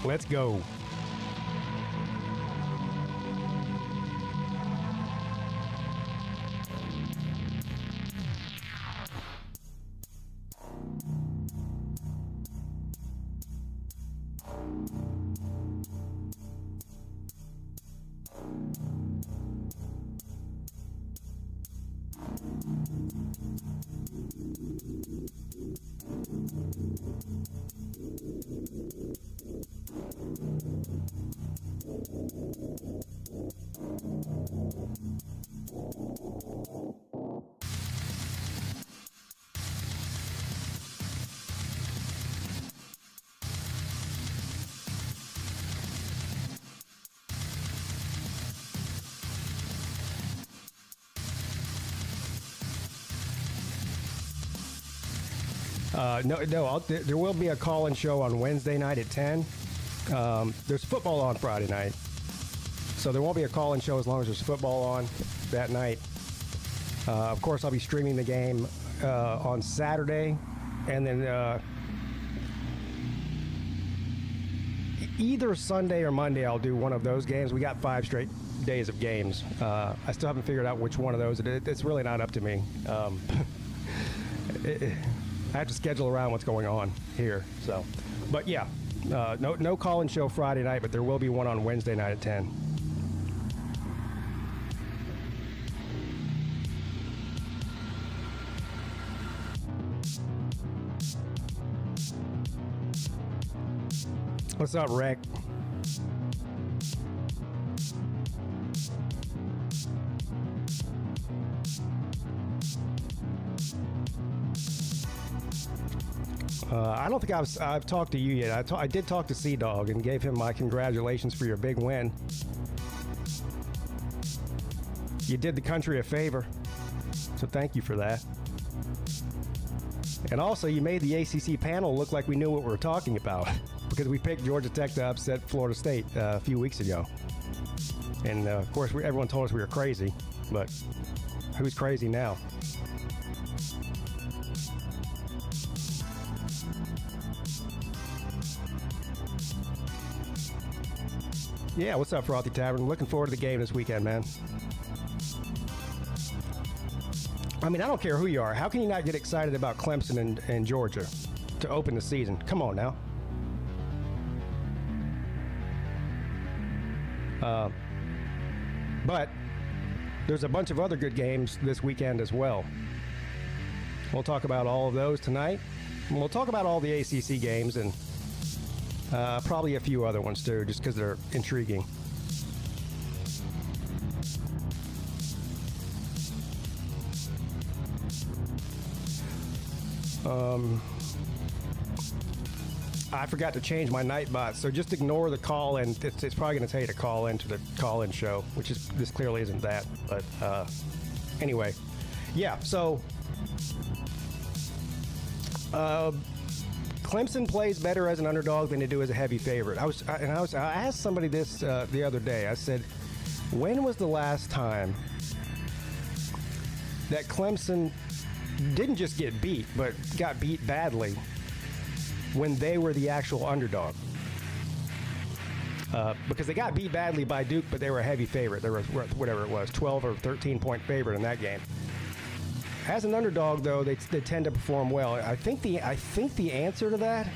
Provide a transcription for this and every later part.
Let's go. There will be a call-in show on Wednesday night at 10. There's football on Friday night, so there won't be a call-in show as long as there's football on that night. Of course, I'll be streaming the game on Saturday, and then either Sunday or Monday I'll do one of those games. We got 5 straight days of games. I still haven't figured out which one of those. It's really not up to me. I have to schedule around what's going on here. So, but yeah, no call-in show Friday night, but there will be one on Wednesday night at 10. What's up, Rick? I don't think I've talked to you yet. I did talk to Sea-Dog and gave him my congratulations for your big win. You did the country a favor, so thank you for that. And also, you made the ACC panel look like we knew what we were talking about because we picked Georgia Tech to upset Florida State a few weeks ago. And, of course, everyone told us we were crazy, but who's crazy now? Yeah, what's up, Frothy Tavern? Looking forward to the game this weekend, man. I mean, I don't care who you are. How can you not get excited about Clemson and Georgia to open the season? Come on now. But there's a bunch of other good games this weekend as well. We'll talk about all of those tonight. And we'll talk about all the ACC games and probably a few other ones too, just because they're intriguing. I forgot to change my night bot, so just ignore the call, and it's probably going to tell you to call into the call-in show, which is this clearly isn't that. But anyway, yeah. So Clemson plays better as an underdog than they do as a heavy favorite. I asked somebody this the other day. I said, when was the last time that Clemson didn't just get beat, but got beat badly when they were the actual underdog? Because they got beat badly by Duke, but they were a heavy favorite. They were, whatever it was, 12 or 13-point favorite in that game. As an underdog, though, they tend to perform well. I think the answer to that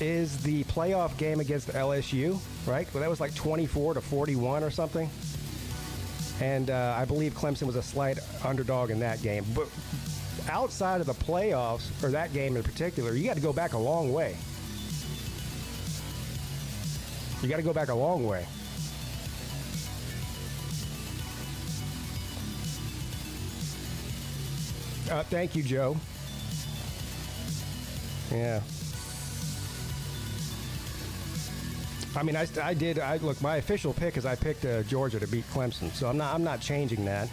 is the playoff game against LSU, right? Well, that was like 24-41 or something. And I believe Clemson was a slight underdog in that game. But outside of the playoffs, or that game in particular, you got to go back a long way. You got to go back a long way. Thank you, Joe. Yeah. I mean, look, my official pick is I picked Georgia to beat Clemson, so I'm not changing that.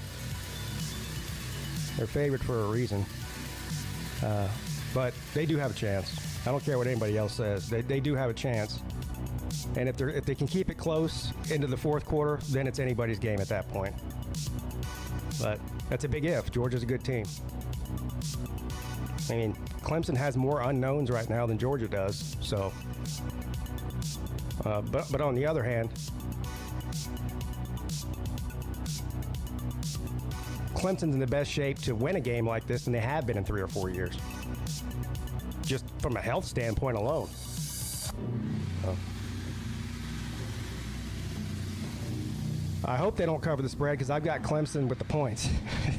They're favored for a reason. But they do have a chance. I don't care what anybody else says. They do have a chance. And if they can keep it close into the fourth quarter, then it's anybody's game at that point. But that's a big if. Georgia's a good team. I mean, Clemson has more unknowns right now than Georgia does. So, but on the other hand, Clemson's in the best shape to win a game like this than they have been in 3 or 4 years. Just from a health standpoint alone. So, I hope they don't cover the spread because I've got Clemson with the points.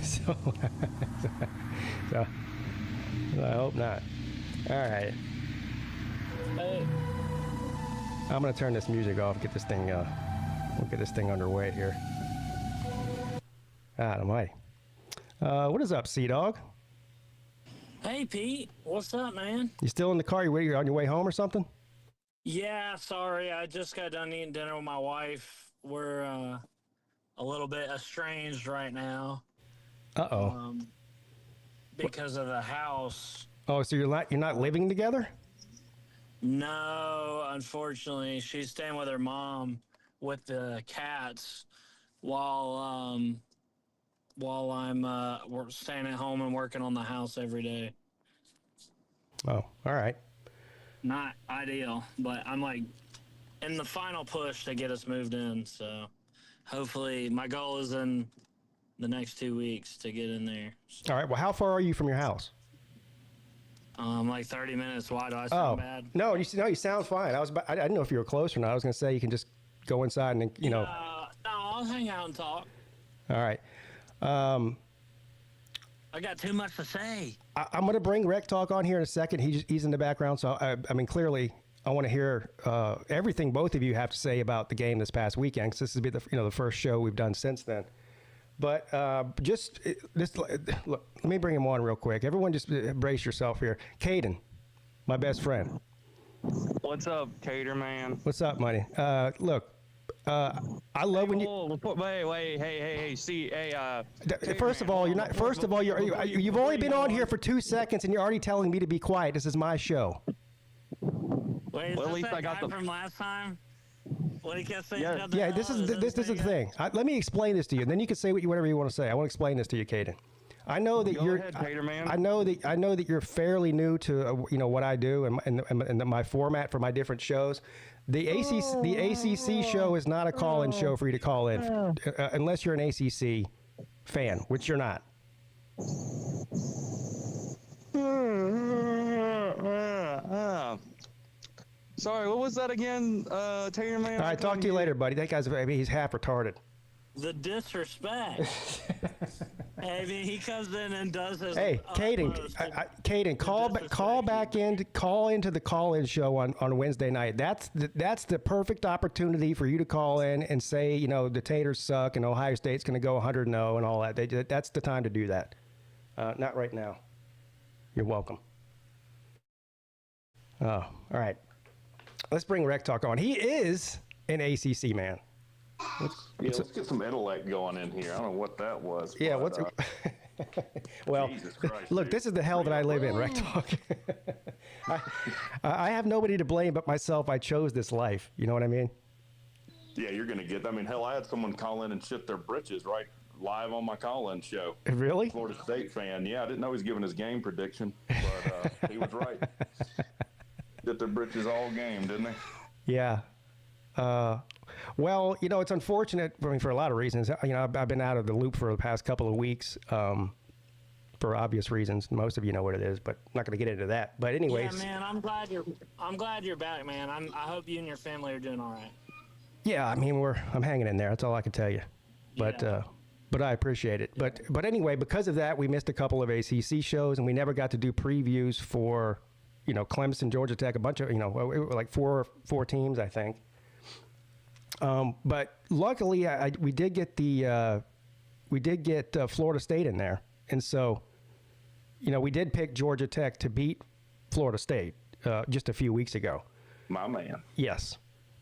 so I hope not. All right. Hey. I'm gonna turn this music off. Get this thing. We'll get this thing underway here. Almighty. What is up, Sea Dog? Hey, Pete. What's up, man? You still in the car? You're on your way home or something? Yeah, sorry. I just got done eating dinner with my wife. We're a little bit estranged right now. Uh-oh. Because of the house. Oh, so you're not living together? No, unfortunately. She's staying with her mom with the cats while I'm we're staying at home and working on the house every day. Oh, all right. Not ideal, but I'm like in the final push to get us moved in. So hopefully my goal is in the next 2 weeks to get in there. All right. Well, how far are you from your house? Like 30 minutes. Why do I sound bad? No, you sound fine. I didn't know if you were close or not. I was going to say you can just go inside and, No, I'll hang out and talk. All right. I got too much to say. I'm going to bring Rec Talk on here in a second. He's in the background, so I mean, clearly, I want to hear everything both of you have to say about the game this past weekend, because this has been the first show we've done since then. But look, let me bring him on real quick. Everyone, just brace yourself here. Caden, my best friend. What's up, Cater man? What's up, money? Look. I love when you. Wait, hey, see, hey. First of all, you're not. First of all, you've only been on here for 2 seconds, and you're already telling me to be quiet. This is my show. Wait, well, at least that I got guy the from last time. What he kept saying? Yeah. This is the thing. Let me explain this to you, and then you can say whatever you want to say. I want to explain this to you, Caden. I know that Go ahead, Cater man. I know that you're fairly new to what I do and my format for my different shows. The ACC show is not a call-in show for you to call in, unless you're an ACC fan, which you're not. Sorry, what was that again, Tater man? All right, talk to you later, buddy. That guy's, he's half retarded. The disrespect. I mean, he comes in and does his. Hey, Caden, call into the call-in show on Wednesday night. That's the perfect opportunity for you to call in and say, the Taters suck and Ohio State's going to go 100-0 and all that. That's the time to do that. Not right now. You're welcome. Oh, all right. Let's bring Rec Talk on. He is an ACC man. Let's get some intellect going in here. I don't know what that was. Yeah, but, well, Jesus Christ, look, dude. this is the hell that I live in, Rec Talk. I have nobody to blame but myself. I chose this life. You know what I mean? Yeah, you're going to get, hell, I had someone call in and shit their britches right live on my call-in show. Really? Florida State fan. Yeah, I didn't know he was giving his game prediction, but he was right. Shit their britches all game, didn't they? Yeah. Well, it's unfortunate for a lot of reasons. I've been out of the loop for the past couple of weeks for obvious reasons. Most of you know what it is, but I'm not going to get into that. But anyways. Yeah, man, I'm glad you're back, man. I hope you and your family are doing all right. Yeah, I mean, I'm hanging in there. That's all I can tell you. But I appreciate it. But anyway, because of that, we missed a couple of ACC shows, and we never got to do previews for, Clemson, Georgia Tech, a bunch of, like four teams, I think. But luckily, we did get Florida State in there, and so, we did pick Georgia Tech to beat Florida State just a few weeks ago. My man. Yes,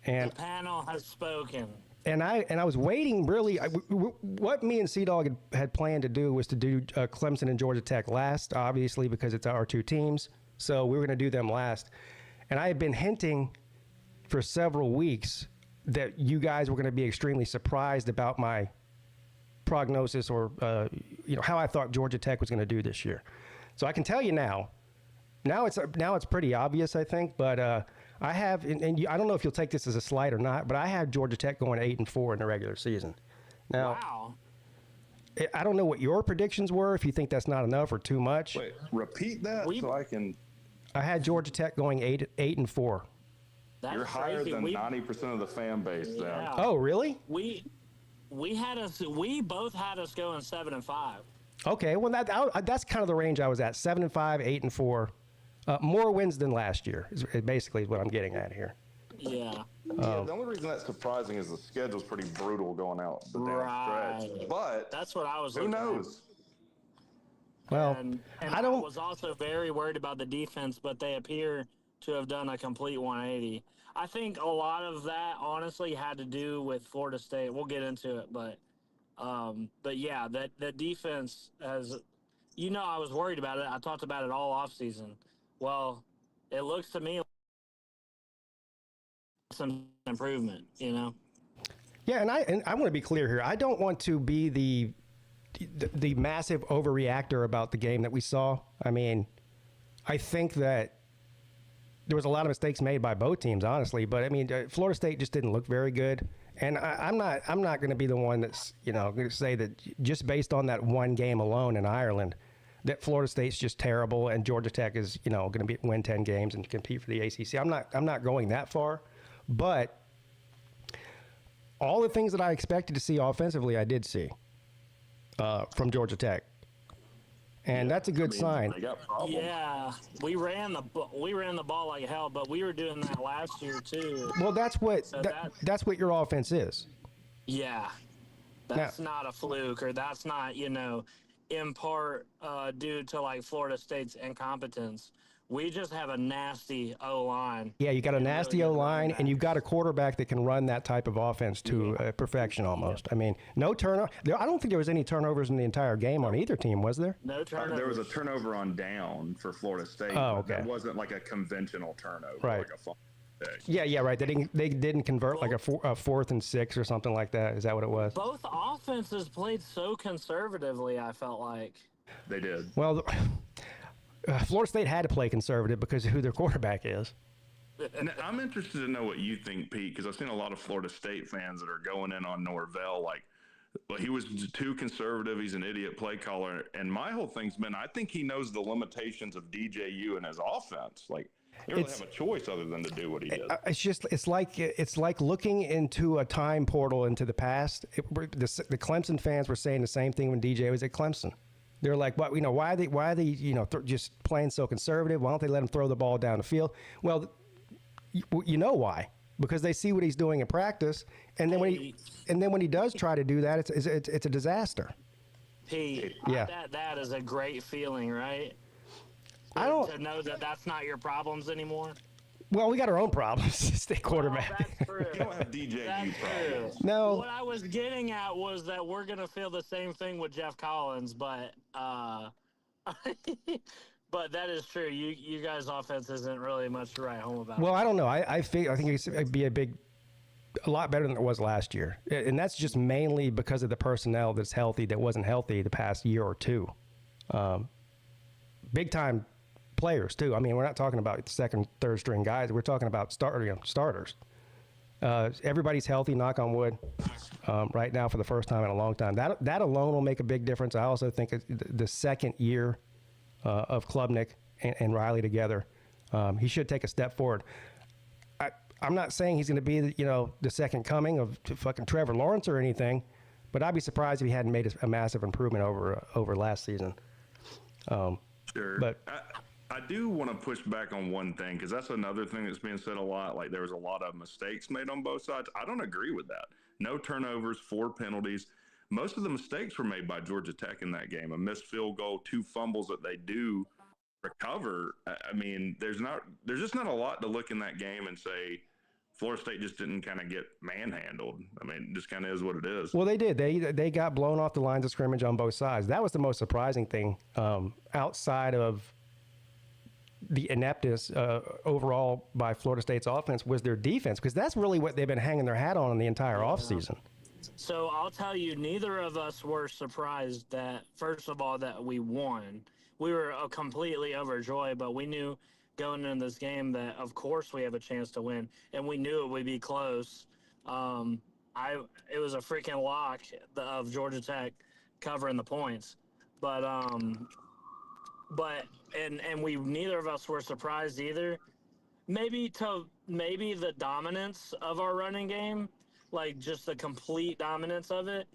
and the panel has spoken. And I was waiting really. What me and Sea Dog had planned to do was to do Clemson and Georgia Tech last, obviously because it's our two teams. So we were going to do them last, and I had been hinting for several weeks that you guys were going to be extremely surprised about my prognosis or how I thought Georgia Tech was going to do this year. So I can tell you now. Now it's pretty obvious, I think. But I have, I don't know if you'll take this as a slight or not, but I have Georgia Tech going 8-4 in the regular season. Now, wow. I don't know what your predictions were. If you think that's not enough or too much. Wait, repeat that so I can. I had Georgia Tech going 8-4. That's You're higher crazy. than 90% of the fan base. Then. Yeah. Oh, really? We both had us going 7-5. Okay, well that's kind of the range I was at. 7-5, 8-4. More wins than last year. Is basically what I'm getting at here. Yeah. Yeah, the only reason that's surprising is the schedule's pretty brutal going out the down stretch. But that's what I was. Who knows? Well, and I don't. I was also very worried about the defense, but they appear to have done a complete 180. I think a lot of that honestly had to do with Florida State. We'll get into it, but yeah, that defense has. I was worried about it. I talked about it all offseason. Well, it looks to me like some improvement. Yeah, and I want to be clear here. I don't want to be the massive overreactor about the game that we saw. I mean, I think that there was a lot of mistakes made by both teams, honestly. But I mean, Florida State just didn't look very good, and I'm not going to be the one that's going to say that just based on that one game alone in Ireland, that Florida State's just terrible and Georgia Tech is going to win 10 games and compete for the ACC. I'm not going that far, but all the things that I expected to see offensively, I did see from Georgia Tech. And that's a good sign. Yeah, we ran the ball like hell, but we were doing that last year too. Well, that's what that's what your offense is. Yeah, that's not a fluke, or that's not in part due to like Florida State's incompetence. We just have a nasty O-line. Yeah, you got a nasty O-line, and you've got a quarterback that can run that type of offense to perfection almost. I mean, no turnover. I don't think there was any turnovers in the entire game on either team, was there? No turnovers. There was a turnover on down for Florida State. Oh, okay. That wasn't like a conventional turnover. Right. Like a fumble. Yeah, right. They didn't convert like a 4th and 6 or something like that. Is that what it was? Both offenses played so conservatively, I felt like. They did. Well, Florida State had to play conservative because of who their quarterback is. And I'm interested to know what you think, Pete, because I've seen a lot of Florida State fans that are going in on Norvell like, well, he was too conservative. He's an idiot play caller. And my whole thing's been, I think he knows the limitations of DJU and his offense. Like, he doesn't have a choice other than to do what he did. It's like looking into a time portal into the past. The Clemson fans were saying the same thing when DJ was at Clemson. They're like, what? Why are they just playing so conservative? Why don't they let him throw the ball down the field? Well, you know why? Because they see what he's doing in practice, and then when he does try to do that, it's a disaster. Pete, yeah, that is a great feeling, right? To know that that's not your problems anymore. Well, we got our own problems. State quarterback. That's true. You don't have DJU problems. No. What I was getting at was that we're gonna feel the same thing with Jeff Collins, but but that is true. You guys' offense isn't really much to write home about. Well, I don't know. I think it'd be a lot better than it was last year, and that's just mainly because of the personnel that's healthy that wasn't healthy the past year or two. Big time players too. I mean, we're not talking about second, third string guys. We're talking about starters. Everybody's healthy, knock on wood, right now for the first time in a long time. That alone will make a big difference. I also think the second year of Klubnik and Riley together, he should take a step forward. I'm not saying he's going to be the second coming of fucking Trevor Lawrence or anything, but I'd be surprised if he hadn't made a massive improvement over last season. Sure. But I do want to push back on one thing, because that's another thing that's being said a lot. Like, there was a lot of mistakes made on both sides. I don't agree with that. No turnovers, 4 penalties. Most of the mistakes were made by Georgia Tech in that game. A missed field goal, 2 fumbles that they do recover. I mean, there's just not a lot to look in that game and say Florida State just didn't kind of get manhandled. I mean, it just kind of is what it is. Well, they did. They got blown off the lines of scrimmage on both sides. That was the most surprising thing, outside of the ineptness overall by Florida State's offense, was their defense, because that's really what they've been hanging their hat on in the entire offseason. So I'll tell you, neither of us were surprised that, first of all, that we won. we were completely overjoyed, but we knew going into this game that, of course, we have a chance to win, and we knew it would be close. It was a freaking lock of Georgia Tech covering the points, but we neither of us were surprised either. Maybe the dominance of our running game, like just the complete dominance of it.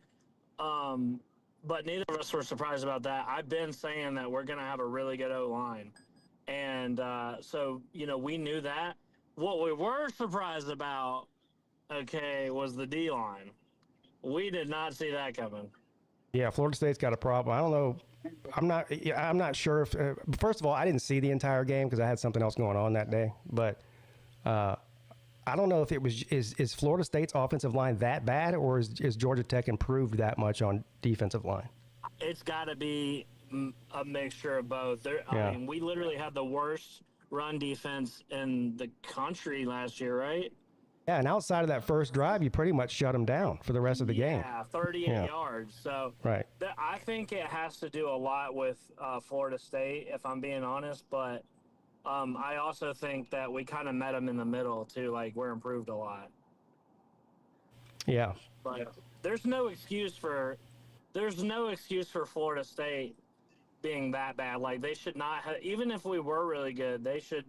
But neither of us were surprised about that. I've been saying that we're going to have a really good O-line. And so, we knew that. What we were surprised about, was the D-line. We did not see that coming. Yeah, Florida State's got a problem. I don't know. I'm not sure if. First of all, I didn't see the entire game because I had something else going on that day. But I don't know if it was is Florida State's offensive line that bad, or is Georgia Tech improved that much on defensive line? It's got to be a mixture of both. Yeah. I mean, we literally had the worst run defense in the country last year, right? Yeah, and outside of that first drive, you pretty much shut them down for the rest of the game. Yeah, 38 yards. So right. I think it has to do a lot with Florida State, if I'm being honest. But I also think that we kind of met them in the middle, too. Like, we're improved a lot. Yeah. But there's no excuse for Florida State being that bad. Like, they should not have – even if we were really good, they should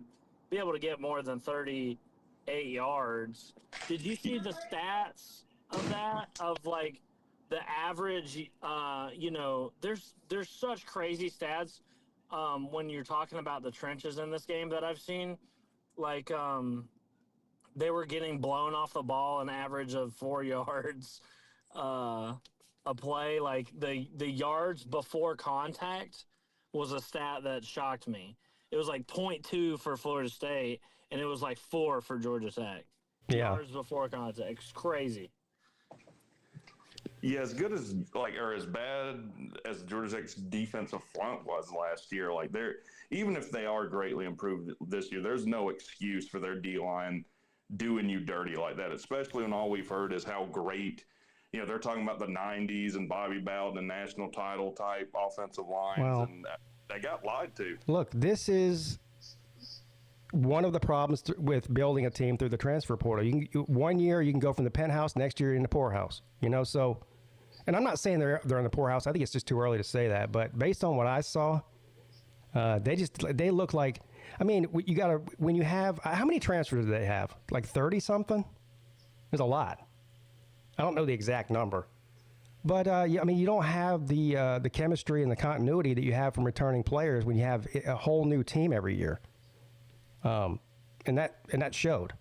be able to get more than 38 yards. Did you see the stats of that? Of, like, the average there's such crazy stats when you're talking about the trenches in this game that I've seen. Like, they were getting blown off the ball an average of 4 yards a play. Like, the yards before contact was a stat that shocked me. It was like 0.2 for Florida State, and it was like 4 for Georgia Tech. Yeah. Yards before contact. It's crazy. Yeah, as good as or as bad as Georgia Tech's defensive front was last year, even if they are greatly improved this year, there's no excuse for their D-line doing you dirty like that, especially when all we've heard is how great, they're talking about the 90s and Bobby Bowden and national title type offensive lines, and they got lied to. Look, this is one of the problems with building a team through the transfer portal. One year you can go from the penthouse, next year you're in the poorhouse. So, and I'm not saying they're in the poorhouse. I think it's just too early to say that. But based on what I saw, they look like. I mean, when you have how many transfers do they have? Like 30 something. There's a lot. I don't know the exact number, but I mean, you don't have the chemistry and the continuity that you have from returning players when you have a whole new team every year. And that showed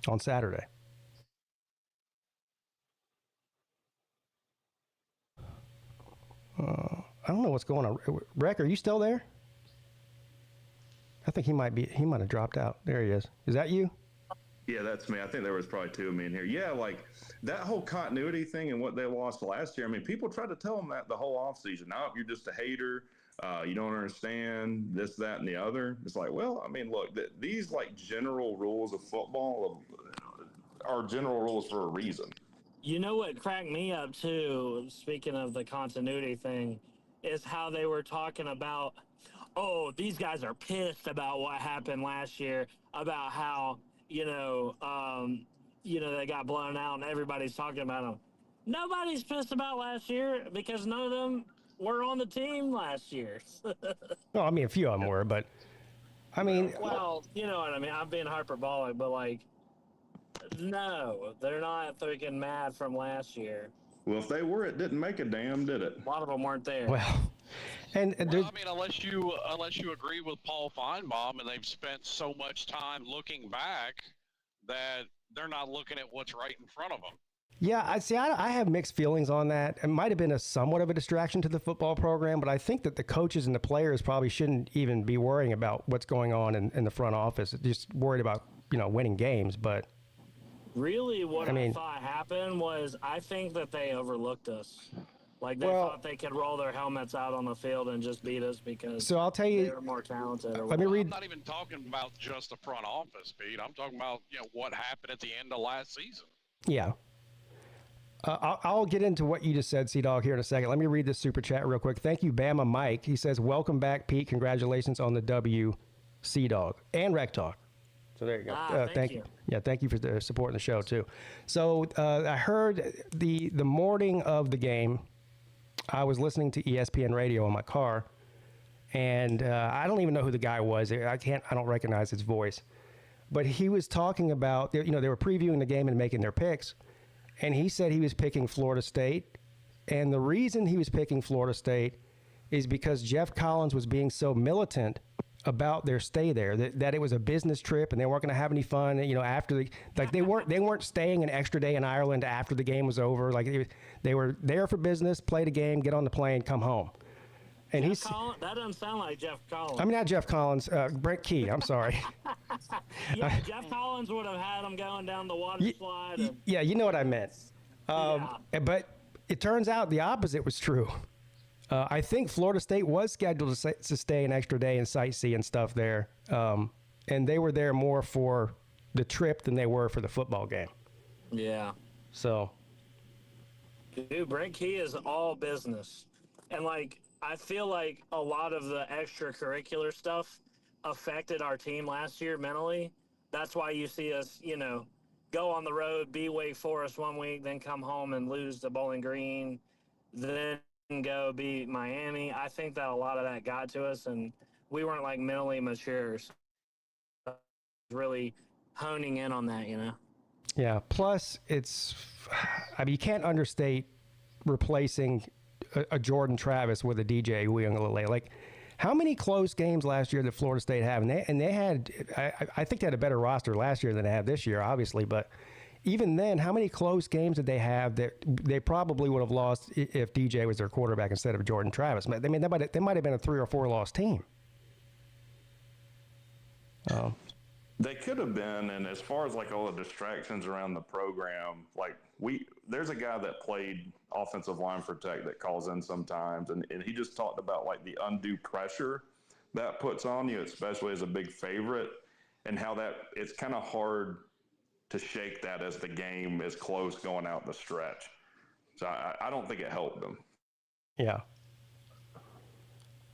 on Saturday. I don't know what's going on. Rec, are you still there? I think he might have dropped out. There he is. Is that you? Yeah, that's me. I think there was probably two of me in here. Yeah, like that whole continuity thing and what they lost last year. I mean, people tried to tell them that the whole offseason. Now, you're just a hater. You don't understand this, that, and the other. It's like, well, I mean, look, these like general rules of football are general rules for a reason. You know what cracked me up, too, speaking of the continuity thing, is how they were talking about, these guys are pissed about what happened last year, about how, they got blown out and everybody's talking about them. Nobody's pissed about last year because none of them were on the team last year. No, I mean, a few of them were, but, I mean... Well, you know what I mean. I'm being hyperbolic, but, like, no, they're not freaking mad from last year. Well, if they were, it didn't make a damn, did it? A lot of them weren't there. Well, I mean, unless you agree with Paul Feinbaum and they've spent so much time looking back that they're not looking at what's right in front of them. Yeah, I have mixed feelings on that. It might have been somewhat of a distraction to the football program, but I think that the coaches and the players probably shouldn't even be worrying about what's going on in the front office. Just worried about, winning games, but... Really, what I thought happened was I think that they overlooked us. Like, they thought they could roll their helmets out on the field and just beat us because so I'll tell you, they were more talented. Let me read. I'm not even talking about just the front office, Pete. I'm talking about what happened at the end of last season. Yeah. I'll get into what you just said, C-Dog, here in a second. Let me read this super chat real quick. Thank you, Bama Mike. He says, welcome back, Pete. Congratulations on the W, C-Dog, and Rec Talk. So there you go. Thank you. Yeah, thank you for supporting the show, too. So I heard the morning of the game, I was listening to ESPN radio in my car, and I don't even know who the guy was. I don't recognize his voice. But he was talking about, they were previewing the game and making their picks. And he said he was picking Florida State. And the reason he was picking Florida State is because Jeff Collins was being so militant about their stay there, that it was a business trip and they weren't going to have any fun, after they weren't staying an extra day in Ireland after the game was over. Like they were there for business, play the game, get on the plane, come home. And that doesn't sound like Jeff Collins. I mean, not Jeff Collins, Brent Key. I'm sorry. Yeah, Jeff Collins would have had him going down the water slide. Yeah, you know what I meant. But it turns out the opposite was true. I think Florida State was scheduled to stay an extra day and sightsee and stuff there. And they were there more for the trip than they were for the football game. Yeah. So. Dude, Brent Key is all business. And, I feel like a lot of the extracurricular stuff affected our team last year mentally. That's why you see us, go on the road, beat Wake Forest one week, then come home and lose to Bowling Green, then go beat Miami. I think that a lot of that got to us, and we weren't, mentally mature. So really honing in on that, Yeah, plus you can't understate replacing a Jordan Travis with a DJ Uiagalelei. Like, how many close games last year did Florida State have? And they had, I think they had a better roster last year than they have this year, obviously. But even then, how many close games did they have that they probably would have lost if DJ was their quarterback instead of Jordan Travis? I mean, they might have been a 3 or 4 loss team. They could have been, and as far as all the distractions around the program, there's a guy that played offensive line for Tech that calls in sometimes, and he just talked about the undue pressure that puts on you, especially as a big favorite, and how that it's kind of hard to shake that as the game is close going out the stretch. So I don't think it helped them. Yeah.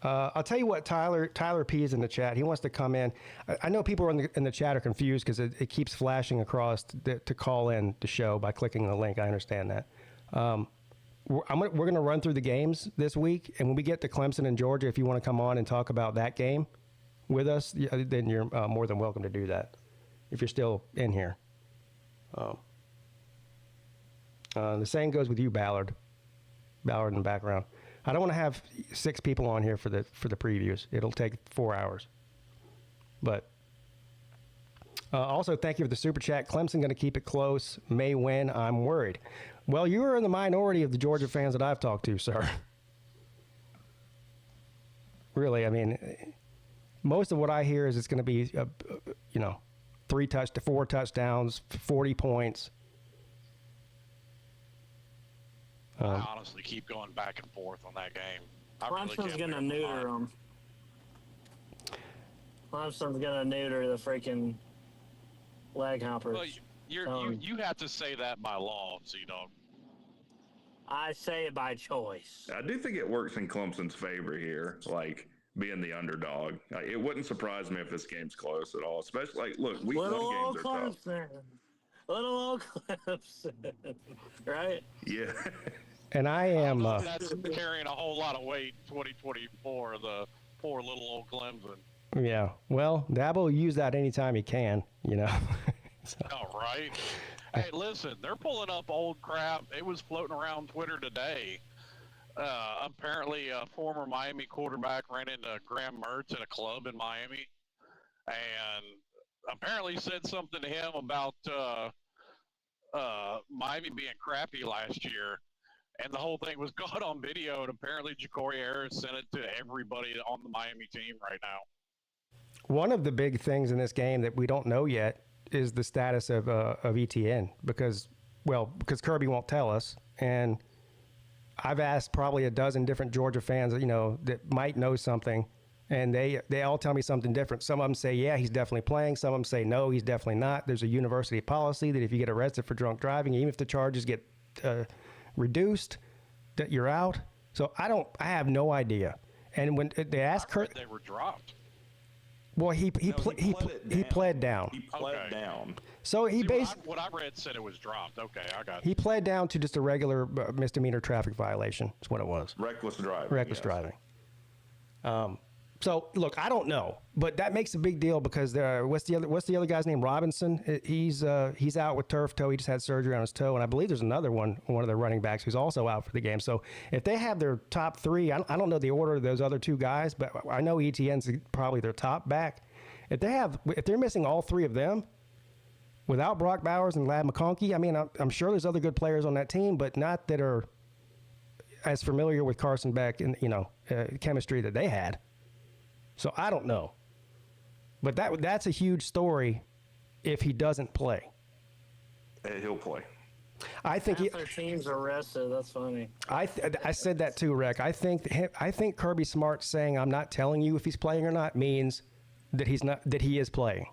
I'll tell you what, Tyler P is in the chat. He wants to come in. I know people in the chat are confused because it keeps flashing across to call in the show by clicking the link. I understand that. We're going to run through the games this week, and when we get to Clemson and Georgia, if you want to come on and talk about that game with us, then you're more than welcome to do that if you're still in here. The same goes with you, Ballard in the background. I don't want to have 6 people on here for the previews. It'll take 4 hours. But also, thank you for the super chat. Clemson going to keep it close. May win. I'm worried. Well, you are in the minority of the Georgia fans that I've talked to, sir. Really, I mean, most of what I hear is it's going to be, 3 to 4 touchdowns, 40 points. I honestly keep going back and forth on that game. Clemson's going to neuter them. Clemson's going to neuter the freaking leg hoppers. Well, you have to say that by law, C-Dog. I say it by choice. I do think it works in Clemson's favor here, being the underdog. It wouldn't surprise me if this game's close at all, especially, look, week 1 games are tough. Little old Clemson, right? Yeah. And I am. That's carrying a whole lot of weight. 2024, the poor little old Clemson. Yeah. Well, Dabo will use that anytime he can. So. Oh, right. Hey, listen, they're pulling up old crap. It was floating around Twitter today. Apparently, a former Miami quarterback ran into Graham Mertz at a club in Miami, and apparently said something to him about Miami being crappy last year, and the whole thing was caught on video, and apparently Ja'Cory Harris sent it to everybody on the Miami team right now. One of the big things in this game that we don't know yet is the status of ETN because Kirby won't tell us, and I've asked probably a dozen different Georgia fans, that might know something, and they all tell me something different. Some of them say, yeah, he's definitely playing. Some of them say, no, he's definitely not. There's a university policy that if you get arrested for drunk driving, even if the charges get reduced, that you're out. So I have no idea. And when they asked Kurt, they were dropped. well, he pled down. He pled down. So he What I read said it was dropped. Okay, I got it. he pled down to just a regular misdemeanor traffic violation. That's what it was. Reckless driving. Reckless driving. So look, I don't know, but that makes a big deal because what's the other guy's name? Robinson. He's out with turf toe. He just had surgery on his toe, and I believe there's another one of their running backs who's also out for the game. So if they have their top three, I don't know the order of those other two guys, but I know ETN's probably their top back. If they're missing all three of them, without Brock Bowers and Lad McConkey, I mean, I'm sure there's other good players on that team, but not that are as familiar with Carson Beck and chemistry that they had. So I don't know, but that's a huge story if he doesn't play. He'll play. I think Half their team's arrested. That's funny. I said that too, Rick. I think Kirby Smart saying I'm not telling you if he's playing or not means that he is playing.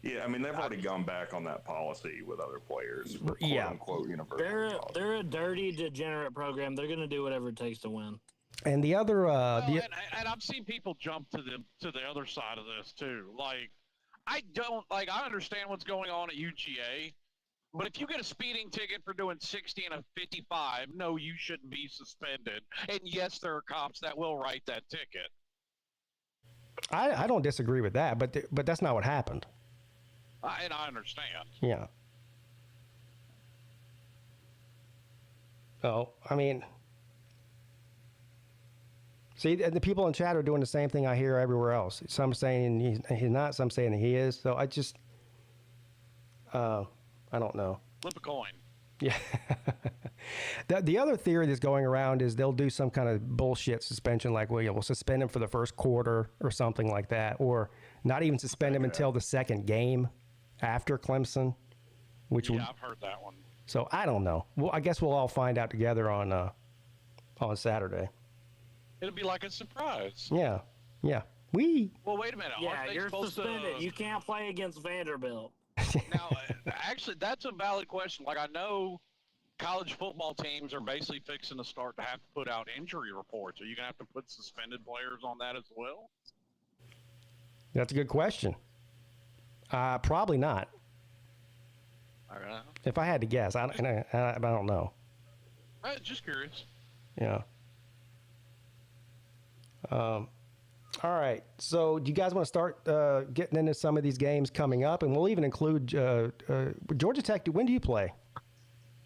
Yeah, I mean they've already gone back on that policy with other players. For quote unquote university. They're a dirty, degenerate program. They're going to do whatever it takes to win. And the other, and I've seen people jump to the other side of this too. Like, I understand what's going on at UGA, but if you get a speeding ticket for doing 60 and a 55, no, you shouldn't be suspended. And yes, there are cops that will write that ticket. I don't disagree with that, but that's not what happened. And I understand. Yeah. Oh, I mean. See, the people in chat are doing the same thing I hear everywhere else. Some saying he's not, some saying he is. So I just, I don't know. Flip a coin. Yeah. The other theory that's going around is they'll do some kind of bullshit suspension, like we'll suspend him for the first quarter or something like that, or not even suspend him until the second game after Clemson. I've heard that one. So I don't know. Well, I guess we'll all find out together on Saturday. It'll be like a surprise. Yeah. Well, wait a minute. Yeah, you're suspended. You can't play against Vanderbilt. Now, actually, that's a valid question. Like, I know college football teams are basically fixing to start to have to put out injury reports. Are you going to have to put suspended players on that as well? That's a good question. Probably not. I don't know. If I had to guess, I don't know. Just curious. Yeah. All right. So do you guys want to start getting into some of these games coming up? And we'll even include Georgia Tech. When do you play?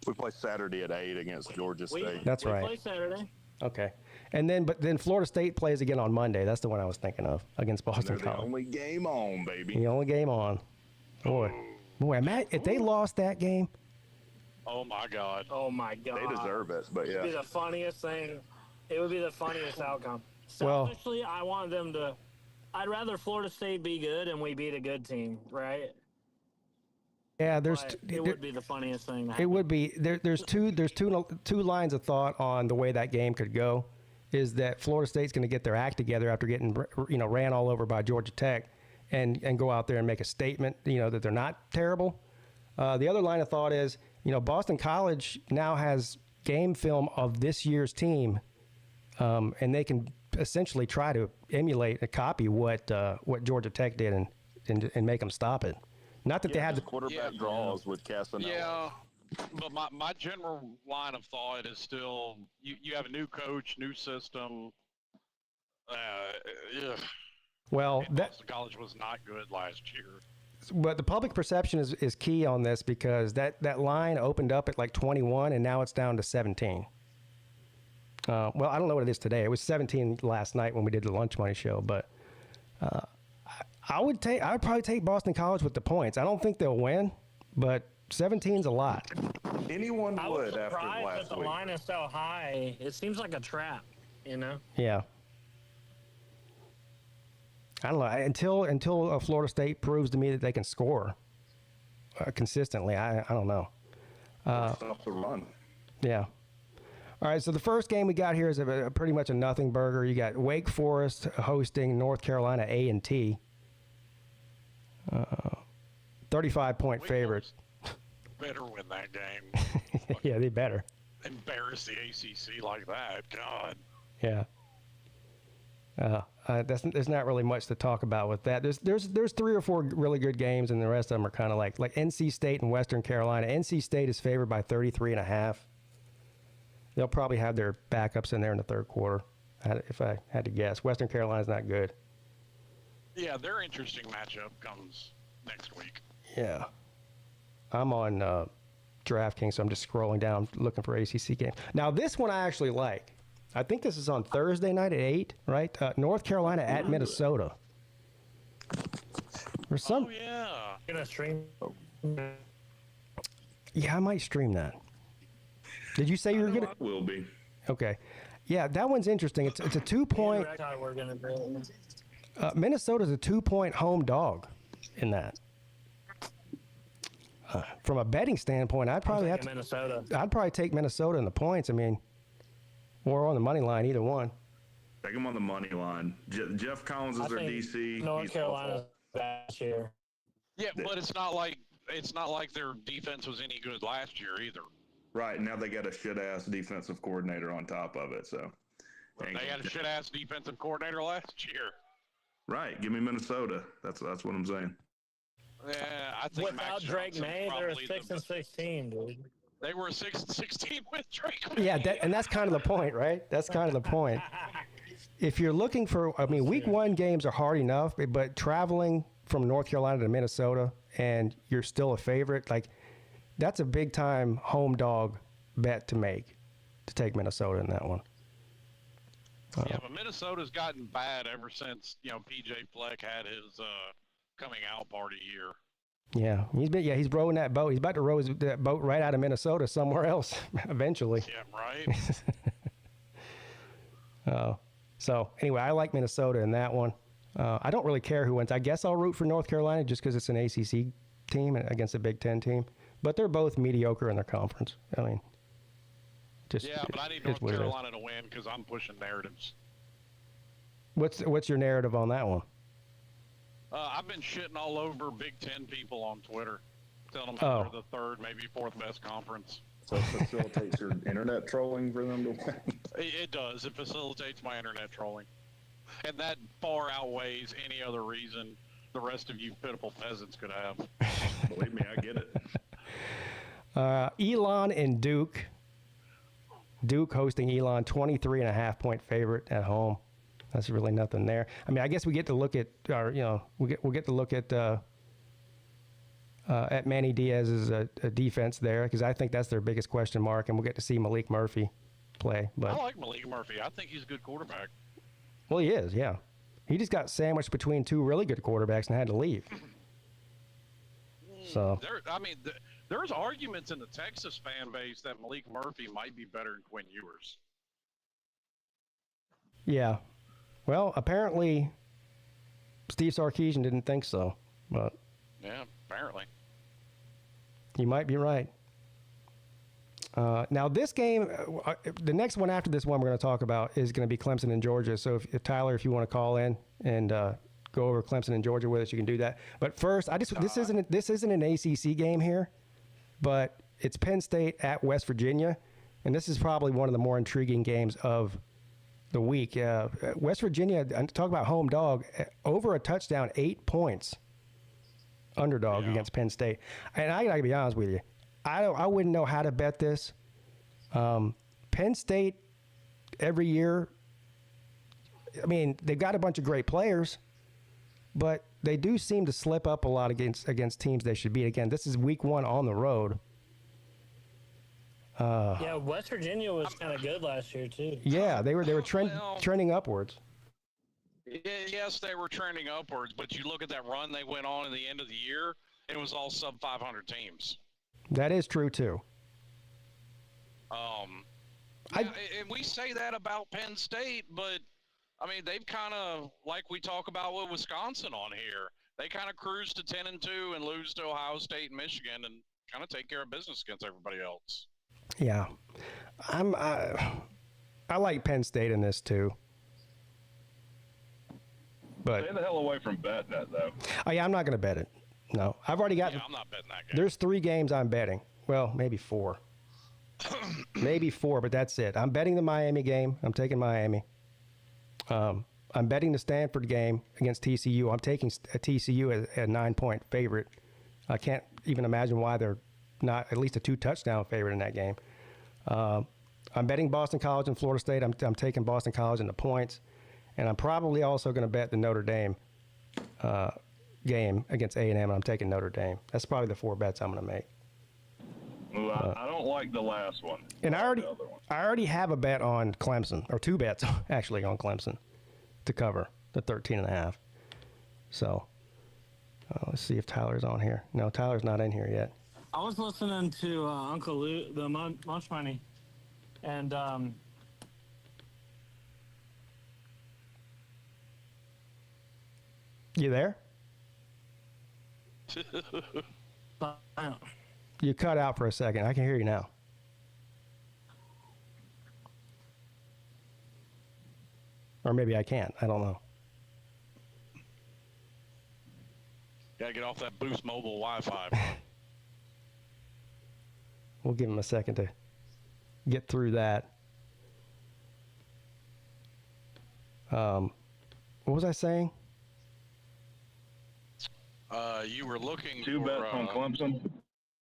We play Saturday at 8 against Georgia State. That's right. We play Saturday. Okay. And then Florida State plays again on Monday. That's the one I was thinking of, against Boston College. The only game on, baby. The only game on. Boy, Matt, if they lost that game. Oh, my God. They deserve it, but yeah. It would be the funniest thing. It would be the funniest outcome. Well, Selfishly, I want them to. I'd rather Florida State be good and we beat a good team, right? Yeah, it would be the funniest thing. It would be. There's two lines of thought on the way that game could go. Is that Florida State's going to get their act together after getting ran all over by Georgia Tech, and go out there and make a statement, that they're not terrible. The other line of thought is, Boston College now has game film of this year's team, and they can essentially try to emulate a copy what Georgia Tech did and make them stop it. Not that they had the quarterback draws with Casanova. Yeah, but my general line of thought is still you have a new coach, new system. Well, Boston College was not good last year. But the public perception is key on this because that line opened up at like 21 and now it's down to 17. Well, I don't know what it is today. It was 17 last night when we did the Lunch Money show, but I would probably take Boston College with the points. I don't think they'll win, but 17's a lot. Anyone I would was after surprised last that the week. line is so high. It seems like a trap, Yeah. I don't know. Until Florida State proves to me that they can score consistently, I don't know. Stop the run. Yeah. All right, so the first game we got here is pretty much a nothing burger. You got Wake Forest hosting North Carolina A&T. 35-point favorite. Better win that game. Yeah, they better. Embarrass the ACC like that. God. Yeah. There's not really much to talk about with that. There's 3 or 4 really good games, and the rest of them are kind of like NC State and Western Carolina. NC State is favored by 33.5. They'll probably have their backups in there in the third quarter, if I had to guess. Western Carolina's not good. Yeah, their interesting matchup comes next week. Yeah. I'm on DraftKings, so I'm just scrolling down looking for ACC games. Now, this one I actually like. I think this is on Thursday night at 8, right? North Carolina at Minnesota. Or some. Oh, yeah. You're going to stream? Yeah, I might stream that. Did you say you were going to? Will be. Okay. Yeah, that one's interesting. It's a 2-point. We're going to do. Minnesota's a 2-point home dog in that. From a betting standpoint, I'd probably have to. Minnesota. I'd probably take Minnesota in the points. I mean, or on the money line, either one. Take them on the money line. Jeff Collins is their DC. North Carolina's last year. Yeah, but it's not like their defense was any good last year either. Right, now they got a shit-ass defensive coordinator on top of it, so. They had a shit-ass defensive coordinator last year. Right, give me Minnesota. That's what I'm saying. Yeah, I think Without Max Drake Johnson's May, they're a probably 6-16, dude. They were 6-16 with Drake May. Yeah, and that's kind of the point, right? That's kind of the point. If you're looking for, I mean, week 1 games are hard enough, but traveling from North Carolina to Minnesota and you're still a favorite, like, that's a big-time home dog bet to make, to take Minnesota in that one. Yeah, but Minnesota's gotten bad ever since, PJ Fleck had his coming out party here. Yeah, he's rowing that boat. He's about to row that boat right out of Minnesota somewhere else eventually. Yeah, right? So anyway, I like Minnesota in that one. I don't really care who wins. I guess I'll root for North Carolina just because it's an ACC team against a Big Ten team. But they're both mediocre in their conference. I mean, but I need North Carolina to win because I'm pushing narratives. What's your narrative on that one? I've been shitting all over Big Ten people on Twitter, telling them how they're the third, maybe fourth best conference. So it facilitates your internet trolling for them to win? It does. It facilitates my internet trolling. And that far outweighs any other reason the rest of you pitiful peasants could have. Believe me, I get it. Elon and Duke. Duke hosting Elon, 23.5-point favorite at home. That's really nothing there. I mean, I guess we get to look at we'll get to look at Manny Diaz's defense there because I think that's their biggest question mark, and we'll get to see Malik Murphy play. But I like Malik Murphy. I think he's a good quarterback. Well, he is, yeah. He just got sandwiched between 2 really good quarterbacks and had to leave. So there's arguments in the Texas fan base that Malik Murphy might be better than Quinn Ewers. Yeah. Well, apparently Steve Sarkisian didn't think so, but yeah, apparently. You might be right. Now, this game, the next one after this one we're going to talk about is going to be Clemson and Georgia. So, if Tyler, if you want to call in and go over Clemson and Georgia with us, you can do that. But first, this isn't an ACC game here, but it's Penn State at West Virginia, and this is probably one of the more intriguing games of the week. West Virginia, talk about home dog, over a touchdown, 8 points, underdog against Penn State. And I got to be honest with you, I wouldn't know how to bet this. Penn State, every year, I mean, they've got a bunch of great players, but they do seem to slip up a lot against teams they should beat. Again, this is week 1 on the road. West Virginia was kind of good last year too. Yeah, they were trending upwards. Yes, they were trending upwards, but you look at that run they went on at the end of the year, it was all sub 500 teams. That is true too. And we say that about Penn State, but I mean they've kind of, like we talk about with Wisconsin on here, they kind of cruise to 10-2 and lose to Ohio State and Michigan and kind of take care of business against everybody else. Yeah, I like Penn State in this too. But stay the hell away from betting that, though. Oh yeah, I'm not going to bet it. No, I've already got. Yeah, I'm not betting that game. There's 3 games I'm betting. Well, maybe 4. maybe 4, but that's it. I'm betting the Miami game. I'm taking Miami. I'm betting the Stanford game against TCU. I'm taking TCU as a 9-point favorite. I can't even imagine why they're not at least a 2-touchdown favorite in that game. I'm betting Boston College and Florida State. I'm taking Boston College in the points. And I'm probably also going to bet the Notre Dame game against A&M, and I'm taking Notre Dame. That's probably the 4 bets I'm going to make. Well, I don't like the last one. And I the other one. already have a bet on Clemson, or 2 bets actually on Clemson to cover the 13.5. So let's see if Tyler's on here. No, Tyler's not in here yet. I was listening to Uncle Lou, the Munch Money, and You there? You cut out for a second. I can hear you now. Or maybe I can't. I don't know. Gotta get off that Boost Mobile Wi-Fi. We'll give him a second to get through that. What was I saying? You were looking 2 for, bets on Clemson.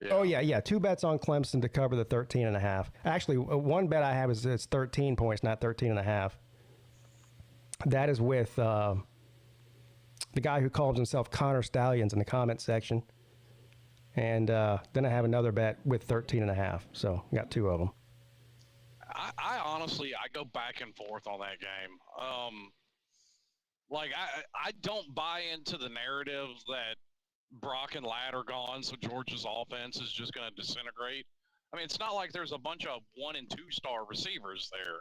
Yeah. Oh, yeah. 2 bets on Clemson to cover the 13.5. Actually, 1 bet I have is it's 13 points, not 13.5. That is with the guy who calls himself Connor Stallions in the comment section. And then I have another bet with 13.5. So I got 2 of them. I honestly, I go back and forth on that game. I don't buy into the narrative that Brock and Ladd are gone, so Georgia's offense is just going to disintegrate. I mean, it's not like there's a bunch of 1- and 2-star receivers there.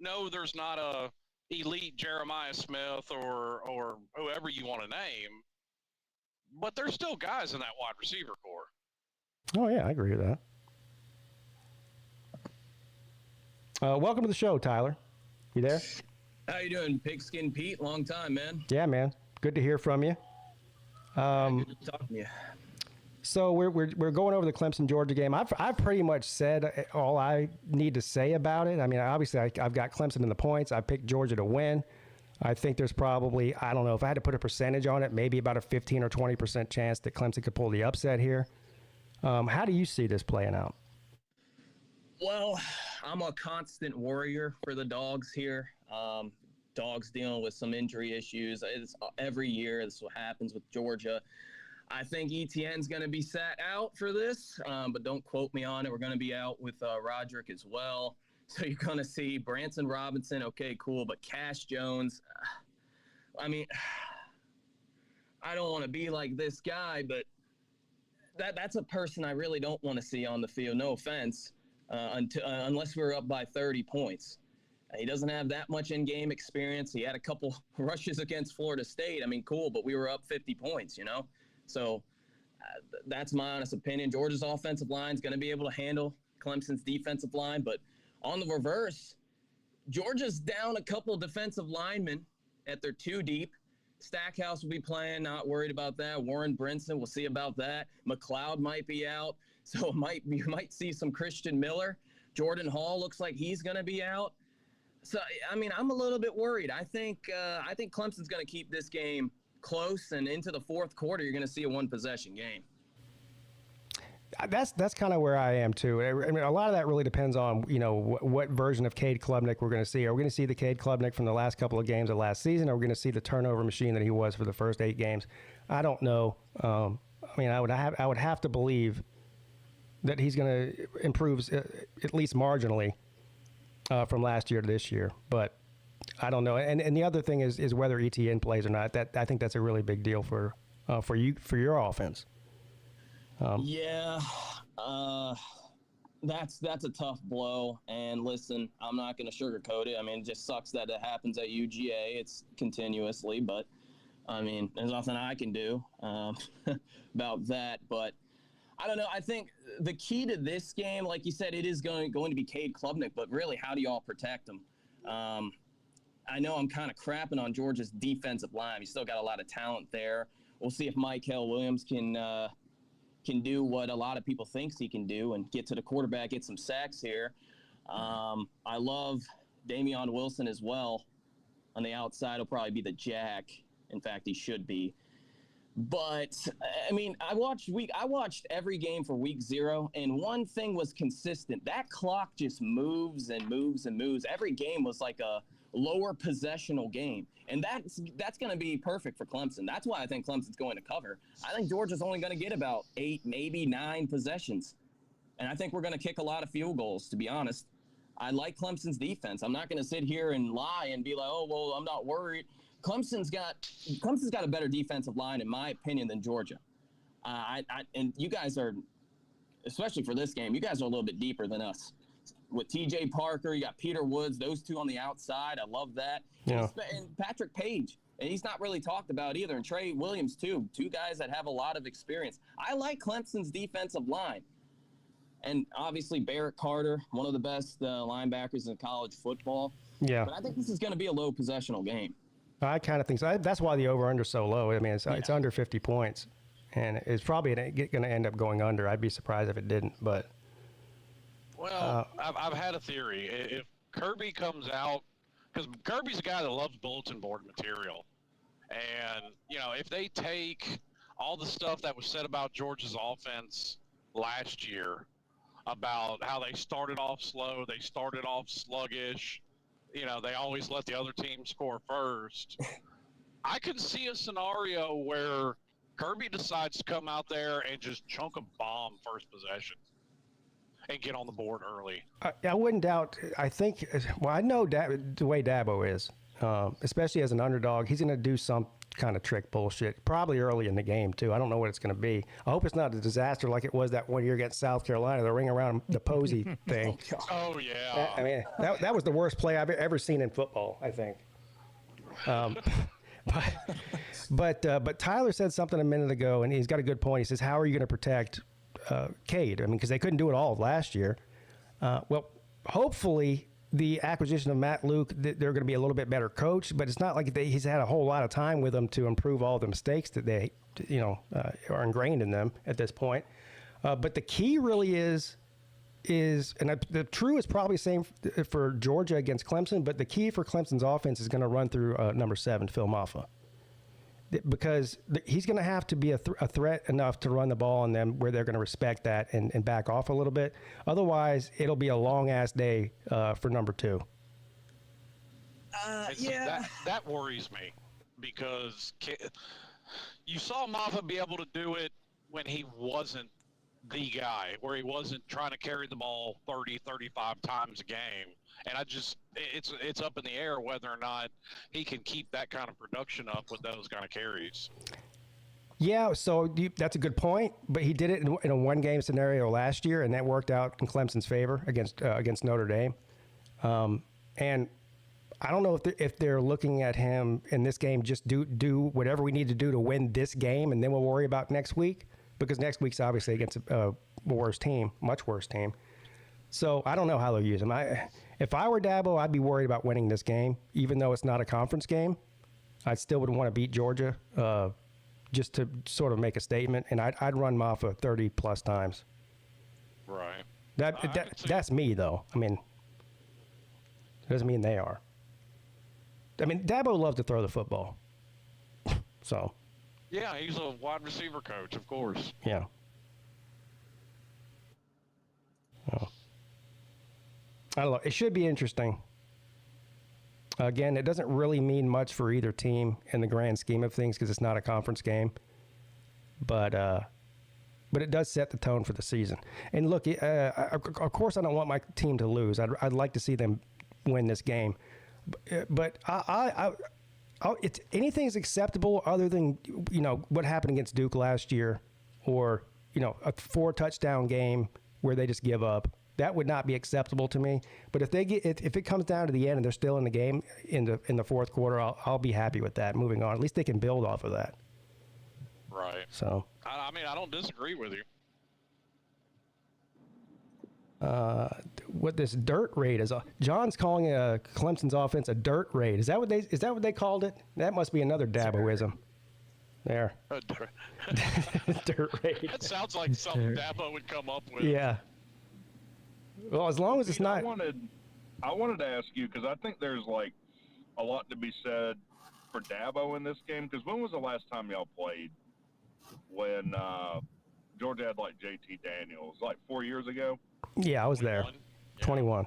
No, there's not a elite Jeremiah Smith or whoever you want to name, but there's still guys in that wide receiver core. Oh, yeah, I agree with that. Welcome to the show, Tyler. You there? How you doing, PigskinPeete? Long time, man. Yeah, man. Good to hear from you. Good to talk to you. So we're going over the Clemson Georgia game. I've pretty much said all I need to say about it. I mean, obviously I've got Clemson in the points. I picked Georgia to win. I think there's probably, I don't know, if I had to put a percentage on it, maybe about a 15 or 20% chance that Clemson could pull the upset here. How do you see this playing out? Well, I'm a constant worrier for the Dogs here. Dogs dealing with some injury issues. It's every year. This is what happens with Georgia. I think ETN's going to be sat out for this, but don't quote me on it. We're going to be out with Roderick as well. So you're going to see Branson Robinson. Okay, cool. But Cash Jones, I mean, I don't want to be like this guy, but that's a person I really don't want to see on the field. No offense, unless we're up by 30 points. He doesn't have that much in-game experience. He had a couple rushes against Florida State. I mean, cool, but we were up 50 points, you know? So that's my honest opinion. Georgia's offensive line is going to be able to handle Clemson's defensive line. But on the reverse, Georgia's down a couple defensive linemen at their 2 deep. Stackhouse will be playing, not worried about that. Warren Brinson, we'll see about that. McLeod might be out. So you might see some Christian Miller. Jordan Hall looks like he's going to be out. So, I mean, I'm a little bit worried. I think Clemson's going to keep this game close, and into the fourth quarter, you're going to see a 1-possession game. That's kind of where I am too. I mean, a lot of that really depends on, you know, what version of Cade Klubnik we're going to see. Are we going to see the Cade Klubnik from the last couple of games of last season? Or are we going to see the turnover machine that he was for the first 8 games? I don't know. I mean, I would have to believe that he's going to improve at least marginally from last year to this year, but I don't know. And the other thing is whether ETN plays or not. That I think that's a really big deal for your offense. That's a tough blow. And listen, I'm not going to sugarcoat it. I mean, it just sucks that it happens at UGA. It's continuously, but I mean, there's nothing I can do about that. But I don't know. I think the key to this game, like you said, it is going to be Cade Klubnik, but really, how do y'all protect him? I know I'm kind of crapping on Georgia's defensive line. He's still got a lot of talent there. We'll see if Michael Williams can can do what a lot of people thinks he can do and get to the quarterback, get some sacks here. I love Damian Wilson as well. On the outside, he'll probably be the jack. In fact, he should be. But, I mean, I watched every game for week 0, and one thing was consistent. That clock just moves and moves and moves. Every game was like a lower possessional game, and that's going to be perfect for Clemson. That's why I think Clemson's going to cover. I think Georgia's only going to get about 8, maybe 9 possessions, and I think we're going to kick a lot of field goals, to be honest. I like Clemson's defense. I'm not going to sit here and lie and be like, oh, well, I'm not worried. Clemson's got a better defensive line, in my opinion, than Georgia. And you guys are, especially for this game, you guys are a little bit deeper than us. With T.J. Parker, you got Peter Woods, those two on the outside. I love that. Yeah. And Patrick Page, and he's not really talked about either. And Trey Williams, too. Two guys that have a lot of experience. I like Clemson's defensive line. And obviously Barrett Carter, one of the best linebackers in college football. Yeah. But I think this is going to be a low possessional game. I kind of think so. That's why the over-under is so low. I mean, it's under 50 points, and it's probably going to end up going under. I'd be surprised if it didn't. But I've had a theory. If Kirby comes out, because Kirby's a guy that loves bulletin board material, and if they take all the stuff that was said about Georgia's offense last year, about how they started off slow, they started off sluggish. They always let the other team score first. I could see a scenario where Kirby decides to come out there and just chunk a bomb first possession and get on the board early. I wouldn't doubt. I think, I know the way Dabo is, especially as an underdog, he's going to do some kind of trick bullshit, probably early in the game, too. I don't know what it's going to be. I hope it's not a disaster like it was that one year against South Carolina, the ring around the Posey thing. Oh, yeah. I mean, that was the worst play I've ever seen in football, I think. But Tyler said something a minute ago, and he's got a good point. He says, how are you going to protect Cade? I mean, because they couldn't do it all last year. Well, hopefully the acquisition of Matt Luke, they're going to be a little bit better coached, but it's not like he's had a whole lot of time with them to improve all the mistakes that they, are ingrained in them at this point. But the key really is, and the true is probably the same for Georgia against Clemson, but the key for Clemson's offense is going to run through number 7, Phil Maffa. Because he's going to have to be a threat enough to run the ball on them where they're going to respect that and back off a little bit. Otherwise, it'll be a long-ass day for number 2. Yeah. That worries me because you saw Maffa be able to do it when he wasn't the guy, where he wasn't trying to carry the ball 30, 35 times a game. And it's up in the air whether or not he can keep that kind of production up with those kind of carries. Yeah, so that's a good point. But he did it in a one-game scenario last year, and that worked out in Clemson's favor against Notre Dame. And I don't know if they're looking at him in this game, just do whatever we need to do to win this game, and then we'll worry about next week. Because next week's obviously against a worse team, much worse team. So I don't know how they'll use him. If I were Dabo, I'd be worried about winning this game, even though it's not a conference game. I still would want to beat Georgia just to sort of make a statement, and I'd run Maffa 30-plus times. Right. That's me, though. I mean, it doesn't mean they are. I mean, Dabo loves to throw the football. So. Yeah, he's a wide receiver coach, of course. Yeah. Oh. I don't know. It should be interesting. Again, it doesn't really mean much for either team in the grand scheme of things because it's not a conference game. But it does set the tone for the season. And look, of course, I don't want my team to lose. I'd like to see them win this game. But it's anything's acceptable other than what happened against Duke last year, or a 4-touchdown game where they just give up. That would not be acceptable to me. But if it comes down to the end and they're still in the game in the fourth quarter, I'll be happy with that. Moving on, at least they can build off of that. Right. So I mean, I don't disagree with you. What this dirt raid is, John's calling Clemson's offense a dirt raid. Is that what they called it? That must be another Daboism. There. Dirt raid. That sounds like something Dabo would come up with. Yeah. Well, as long as it's not. I wanted to ask you, because I think there's like a lot to be said for Dabo in this game. Because when was the last time y'all played? When Georgia had like JT Daniels, like 4 years ago? Yeah, I was 21? there. Yeah. 21.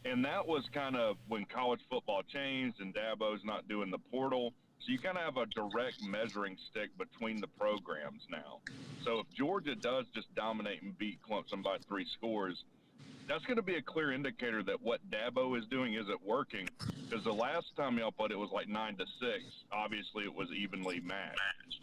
And that was kind of when college football changed and Dabo's not doing the portal. So you kind of have a direct measuring stick between the programs now. So if Georgia does just dominate and beat Clemson by 3 scores, that's going to be a clear indicator that what Dabo is doing isn't working. Because the last time y'all played, it was like 9-6. Obviously, it was evenly matched.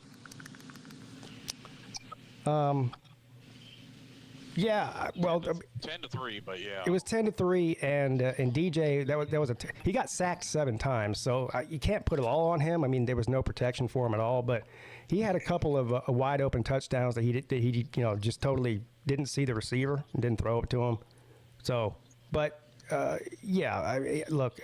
Yeah, well, 10-3, but yeah, it was 10-3, and DJ he got sacked 7 times, so you can't put it all on him. I mean, there was no protection for him at all, but he had a couple of wide open touchdowns that he just totally didn't see the receiver and didn't throw it to him. So, but look,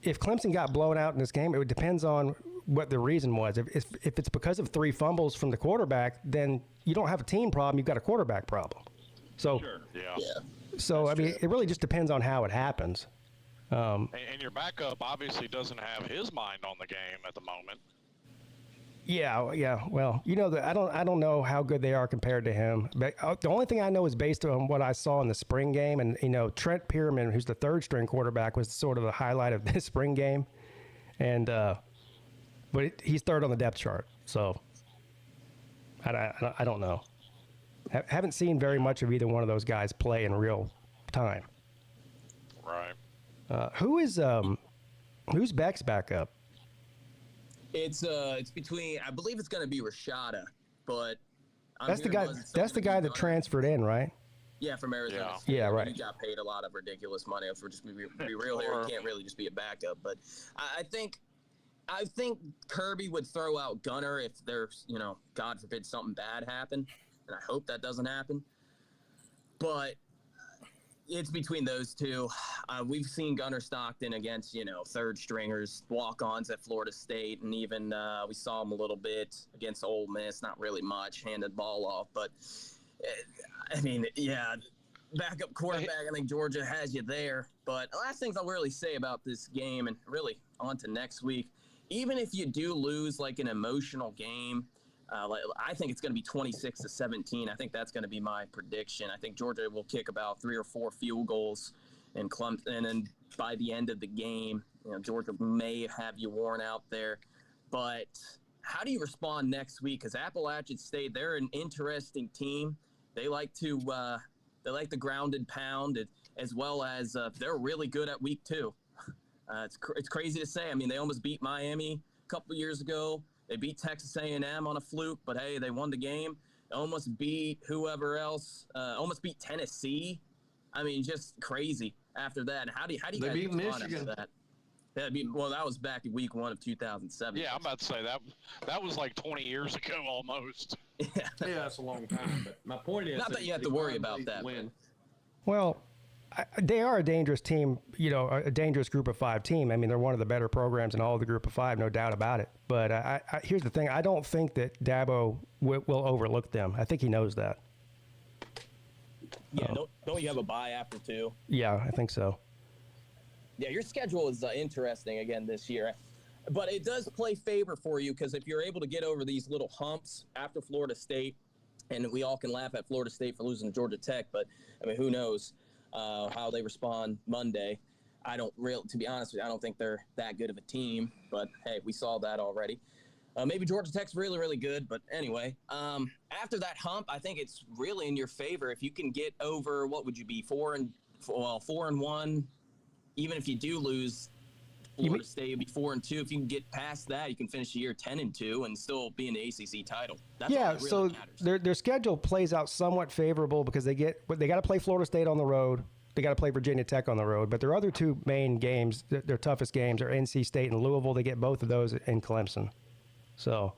if Clemson got blown out in this game, it depends on what the reason was. If it's because of 3 fumbles from the quarterback, then you don't have a team problem. You've got a quarterback problem. So, Sure. yeah. So I mean, it really just depends on how it happens. And your backup obviously doesn't have his mind on the game at the moment. Yeah. Well, I don't know how good they are compared to him. But the only thing I know is based on what I saw in the spring game, and Trent Pierman, who's the 3rd string quarterback, was sort of the highlight of this spring game, and but he's 3rd on the depth chart. So I don't know. Haven't seen very much of either one of those guys play in real time. Right. Who's Beck's backup? It's between, I believe it's going to be Rashada, but That's the guy that transferred in, right? Yeah, from Arizona. Yeah. State. Yeah, right. He got paid a lot of ridiculous money. If we're just be real here, he can't really just be a backup. But I think Kirby would throw out Gunner if there's, God forbid something bad happened, and I hope that doesn't happen. But it's between those two. We've seen Gunner Stockton against, 3rd stringers, walk-ons at Florida State, and even we saw him a little bit against Ole Miss, not really much, handed ball off. But, backup quarterback, I think Georgia has you there. But the last things I'll really say about this game, and really on to next week, even if you do lose like an emotional game, I think it's going to be 26-17. I think that's going to be my prediction. I think Georgia will kick about 3 or 4 field goals, and then by the end of the game, Georgia may have you worn out there. But how do you respond next week? Because Appalachian State, they're an interesting team. They like the grounded pound, as well as they're really good at week 2. It's crazy to say. I mean, they almost beat Miami a couple years ago. They beat Texas A&M on a fluke, but hey, they won the game. Almost beat whoever else. Almost beat Tennessee. I mean, just crazy after that. And how do you They guys beat respond Michigan. after that? That was back in week 1 of 2007. Yeah, I'm about to say that was like 20 years ago almost. Yeah, that's a long time. But my point is, Not that you have to worry about that. Win. Well, they are a dangerous team, a dangerous group of 5 team. I mean, they're one of the better programs in all of the group of 5, no doubt about it. But here's the thing. I don't think that Dabo will overlook them. I think he knows that. Yeah, don't you have a bye after 2? Yeah, I think so. Yeah, your schedule is interesting again this year. But it does play favor for you, because if you're able to get over these little humps after Florida State, and we all can laugh at Florida State for losing to Georgia Tech, but, I mean, who knows how they respond Monday. To be honest with you, I don't think they're that good of a team, but hey, we saw that already. Maybe Georgia Tech's really, really good, but anyway, after that hump, I think it's really in your favor if you can get over, what would you be, 4-1, even if you do lose Florida State, you'd be 4-2. If you can get past that, you can finish the year 10-2 and still be in the ACC title. That's all that really matters. Their schedule plays out somewhat favorable because they got to play Florida State on the road. They got to play Virginia Tech on the road. But their other 2 main games, their toughest games, are NC State and Louisville. They get both of those in Clemson. So,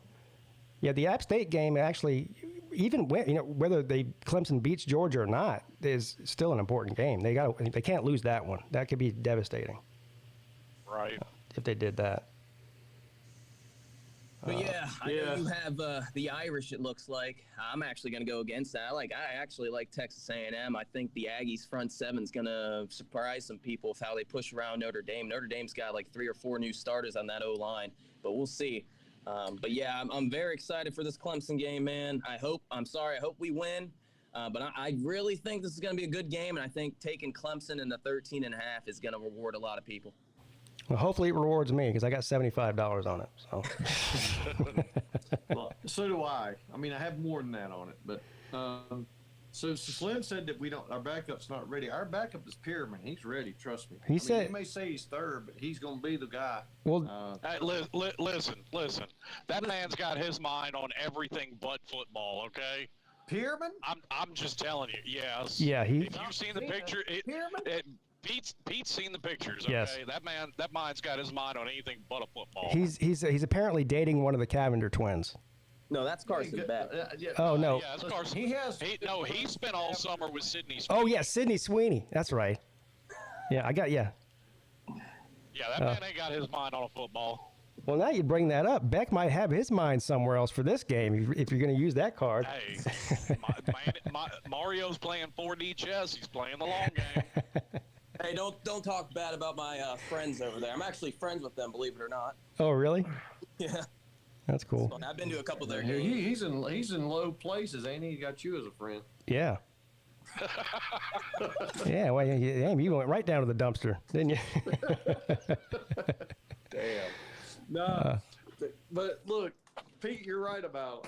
yeah, the App State game actually, even whether Clemson beats Georgia or not, is still an important game. They can't lose that one. That could be devastating. Right. If they did that. But I know you have the Irish. It looks like I'm actually going to go against that. I actually like Texas A&M. I think the Aggies front seven's going to surprise some people with how they push around Notre Dame. Notre Dame's got like 3 or 4 new starters on that O line, but we'll see. But I'm very excited for this Clemson game, man. I hope we win. But I really think this is going to be a good game, and I think taking Clemson in the 13.5 is going to reward a lot of people. Well, hopefully it rewards me because I got $75 on it. So. Well, so do I. I mean, I have more than that on it. But so Slim said that our backup's not ready. Our backup is Pierman. He's ready. Trust me. He said he may say he's third, but he's going to be the guy. Well, Hey, listen. That man's got his mind on everything but football. Okay. Pierman? I'm just telling you. Yes. Yeah. If you've seen the picture, Pete's seen the pictures. Okay. Yes. That mind's got his mind on anything but a football. He's apparently dating one of the Cavender twins. No, that's Carson Beck. Oh no. Yeah, that's Carson. He spent all summer with Sydney Sweeney. Oh yeah, Sydney Sweeney. That's right. Yeah, Yeah, that man ain't got his mind on a football. Well, now you bring that up. Beck might have his mind somewhere else for this game if you're going to use that card. Hey, Mario's playing 4D chess. He's playing the long game. Hey, don't talk bad about my friends over there. I'm actually friends with them, believe it or not. Oh, really? Yeah. That's cool. So I've been to a couple of their games. He's in low places, ain't he? He got you as a friend. Yeah. Yeah, well, you went right down to the dumpster, didn't you? Damn. No, but look, Pete, you're right about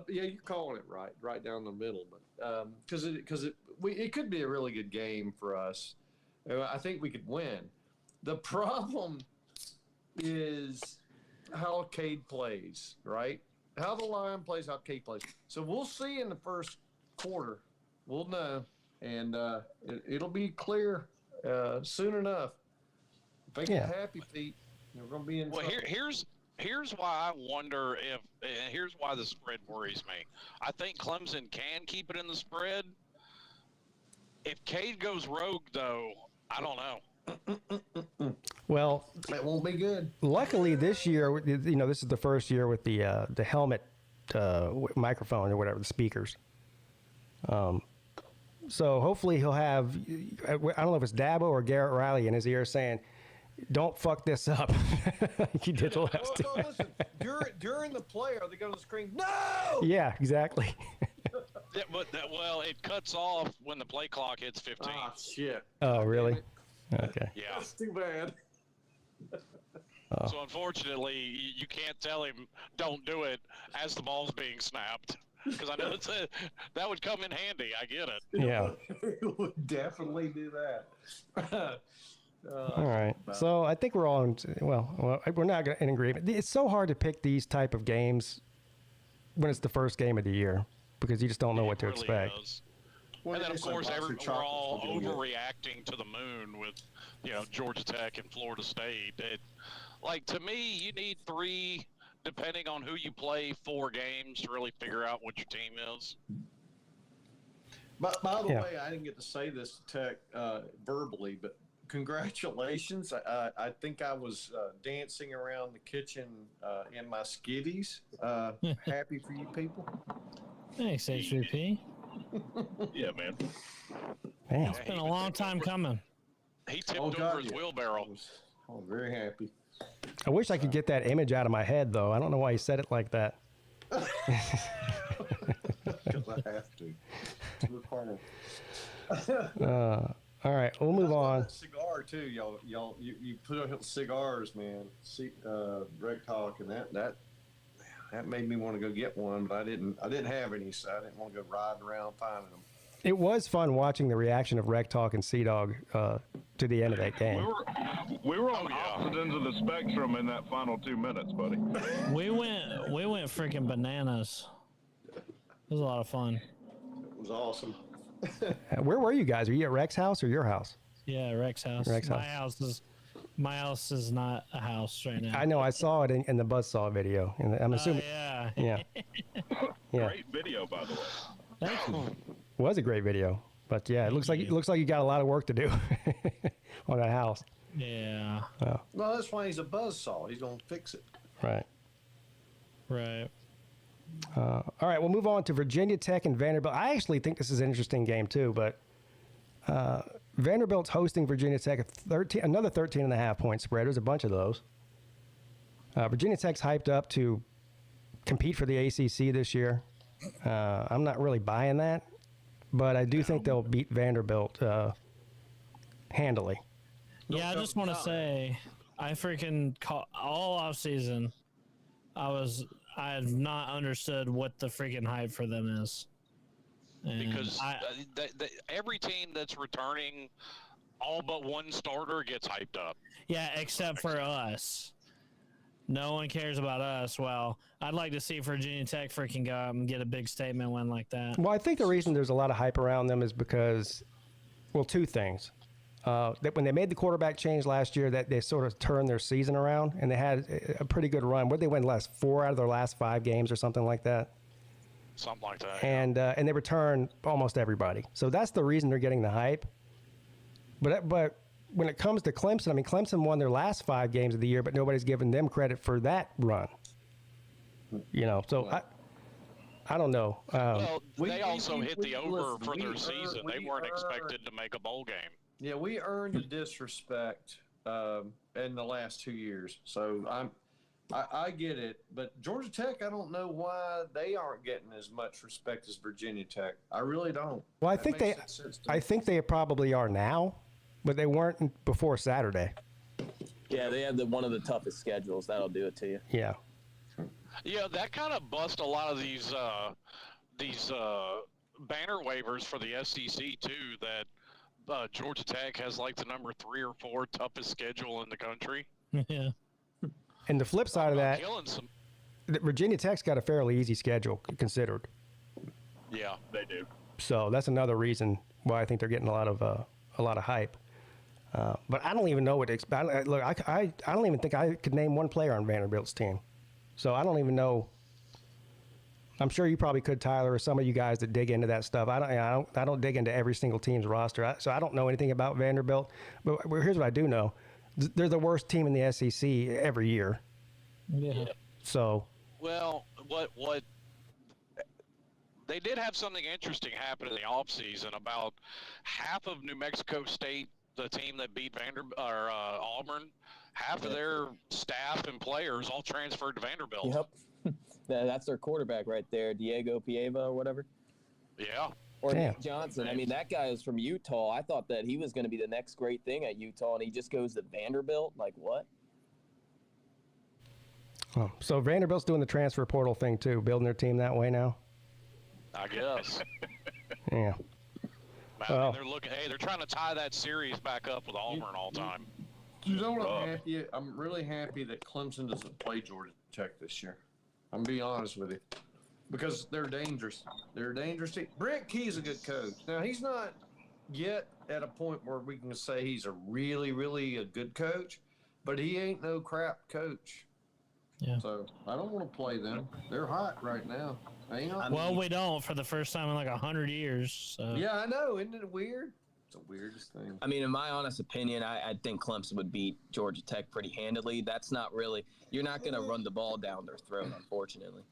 you're calling it right down the middle, but because it could be a really good game for us. I think we could win. The problem is how Cade plays, right? How the line plays, how Cade plays. So we'll see in the first quarter. We'll know, and it'll be clear soon enough. Make you happy, Pete. We're going to be in trouble. Here's why I wonder here's why the spread worries me. I think Clemson can keep it in the spread. If Cade goes rogue, though, I don't know. Well, that won't be good. Luckily, this year, this is the first year with the helmet microphone or whatever, the speakers. So hopefully he'll have, I don't know if it's Dabo or Garrett Riley in his ear saying, "Don't fuck this up." He did the last time. No, listen. During the play, are they going to scream, "No"? Yeah, exactly. Yeah, but it cuts off when the play clock hits 15. Ah, shit. Oh, really? Okay. Yeah. That's too bad. So unfortunately, you can't tell him don't do it as the ball's being snapped. Because I know that would come in handy. I get it. Yeah. It would definitely do that. All right. So I think we're all we're not in agreement. It's so hard to pick these type of games when it's the first game of the year because you just don't know what to really expect. Is. And then, of course, we're all overreacting to the moon with, Georgia Tech and Florida State. To me, you need 3, depending on who you play, 4 games to really figure out what your team is. By the way, I didn't get to say this to Tech verbally, but congratulations. I think I was dancing around the kitchen in my skivvies. Happy for you people. Thanks, HVP. Yeah, man. Damn. It's been a long time coming. He tipped over his wheelbarrow. I was very happy. I wish I could get that image out of my head, though. I don't know why he said it like that. Because I have to. It's required. All right, we'll move on. Cigar too, y'all. You put out cigars, man. Rec Talk, and that made me want to go get one, but I didn't have any, so I didn't want to go riding around finding them. It was fun watching the reaction of Rec Talk and Sea Dog to the end of that game. We were on opposite ends of the spectrum in that final 2 minutes, buddy. We went freaking bananas. It was a lot of fun. It was awesome. Where were you guys? Were you at Rec's house or your house? Yeah, Rex's house. Rex's My house is not a house right now. I know. I saw it in the Buzzsaw video, and I'm assuming. Yeah. Great video, by the way. Thank you. It was a great video, but yeah, it looks like you got a lot of work to do on that house. Yeah. Well, that's why he's a buzzsaw. He's gonna fix it. Right. Right. All right, we'll move on to Virginia Tech and Vanderbilt. I actually think this is an interesting game too, but Vanderbilt's hosting Virginia Tech, another 13.5 point spread. There's a bunch of those. Virginia Tech's hyped up to compete for the ACC this year. I'm not really buying that, but I do think they'll beat Vanderbilt handily. Yeah, I just want to say, I freaking all off season, I have not understood what the freaking hype for them is. And Because every team that's returning, all but one starter gets hyped up. yeah, except for us. No one cares about us. Well, I'd like to see Virginia Tech freaking go out and get a big statement win like that. Well, I think the reason there's a lot of hype around them is because, well, two things. That when they made the quarterback change last year, that they sort of turned their season around, and they had a pretty good run. What did they win last 4 out of their last 5 games or something like that? Something like that. And they returned almost everybody. So that's the reason they're getting the hype. But when it comes to Clemson, I mean, Clemson won their last 5 games of the year, but nobody's giving them credit for that run. You know, so I don't know. Well, they also hit the over for their season. They weren't expected to make a bowl game. Yeah, we earned the disrespect in the last 2 years. So I get it, but Georgia Tech, I don't know why they aren't getting as much respect as Virginia Tech. I really don't. Well, I think they probably are now, but they weren't before Saturday. Yeah, they have one of the toughest schedules. That'll do it to you. Yeah. Yeah, that kind of bust a lot of these banner waivers for the SEC too. That Georgia Tech has like the number 3 or 4 toughest schedule in the country. Yeah. And the flip side of that, Virginia Tech's got a fairly easy schedule considered. Yeah, they do. So that's another reason why I think they're getting a lot of hype. But I don't even know what to expect. Look, I don't even think I could name one player on Vanderbilt's team. So I don't even know. I'm sure you probably could, Tyler, or some of you guys that dig into that stuff. I don't dig into every single team's roster, so I don't know anything about Vanderbilt. But here's what I do know: they're the worst team in the SEC every year. Yeah. So. Well, what they did have something interesting happen in the offseason. About half of New Mexico State, the team that beat Auburn, half of their staff and players all transferred to Vanderbilt. Yep. That's their quarterback right there, Diego Pieva or whatever. Yeah. Or Nick Johnson. I mean, that guy is from Utah. I thought that he was going to be the next great thing at Utah, and he just goes to Vanderbilt. Like, what? Oh, so Vanderbilt's doing the transfer portal thing too, building their team that way now. I guess. Yeah. I mean, they're trying to tie that series back up with Auburn all time. You know what I'm really happy that Clemson doesn't play Georgia Tech this year. I'm going to be honest with you. Because they're dangerous. They're a dangerous team. Brent Key's a good coach. Now, he's not yet at a point where we can say he's a really, really a good coach, but he ain't no crap coach. Yeah. So I don't want to play them. They're hot right now. Well, we don't for the first time in like 100 years. So. Yeah, I know. Isn't it weird? It's the weirdest thing. I mean, in my honest opinion, I think Clemson would beat Georgia Tech pretty handily. That's not really – you're not going to run the ball down their throat, unfortunately.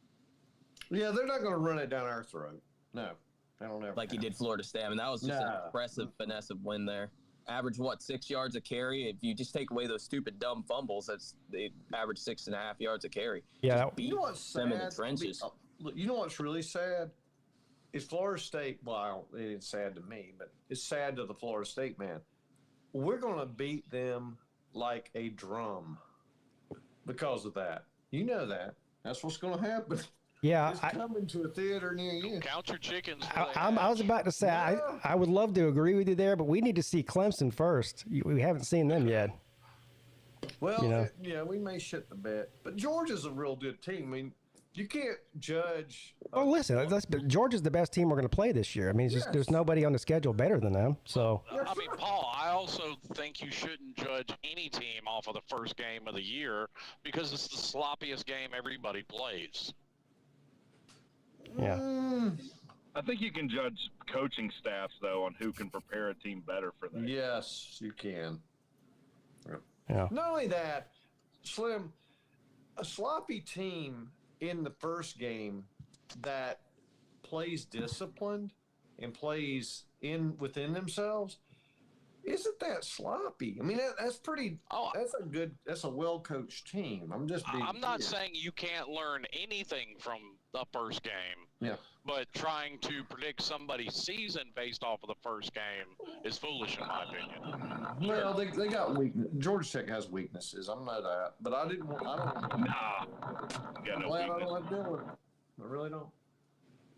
Yeah, they're not going to run it down our throat. No, they don't ever. Like he did Florida State. I mean, that was just an impressive finesse of win there. Average, 6 yards a carry? If you just take away those stupid, dumb fumbles, they average 6.5 yards a carry. Yeah. You know what's sad? Them in the trenches. Look, you know what's really sad? Is Florida State, well, it's sad to me, but it's sad to the Florida State man. We're going to beat them like a drum because of that. You know that. That's what's going to happen. Yeah. It's coming to a theater near you. Count your chickens. I was about to say, I would love to agree with you there, but we need to see Clemson first. We haven't seen them yet. Well, yeah, we may shit the bed. But Georgia's a real good team. I mean, you can't judge. Oh, listen, Georgia's the best team we're going to play this year. I mean, it's just there's nobody on the schedule better than them. So I mean, Paul, I also think you shouldn't judge any team off of the first game of the year because it's the sloppiest game everybody plays. Yeah. I think you can judge coaching staffs, though, on who can prepare a team better for that. Yes, you can. Yeah. Not only that, Slim, a sloppy team in the first game that plays disciplined and plays within themselves isn't that sloppy. I mean, that's pretty. Oh, That's a well coached team. I'm not saying you can't learn anything from the first game. Yeah. But trying to predict somebody's season based off of the first game is foolish, in my opinion. Well, they got weakness. Georgia Tech has weaknesses. I'm not that, but I don't. Nah. Got no Glad I don't weakness. have to deal with it. I really don't.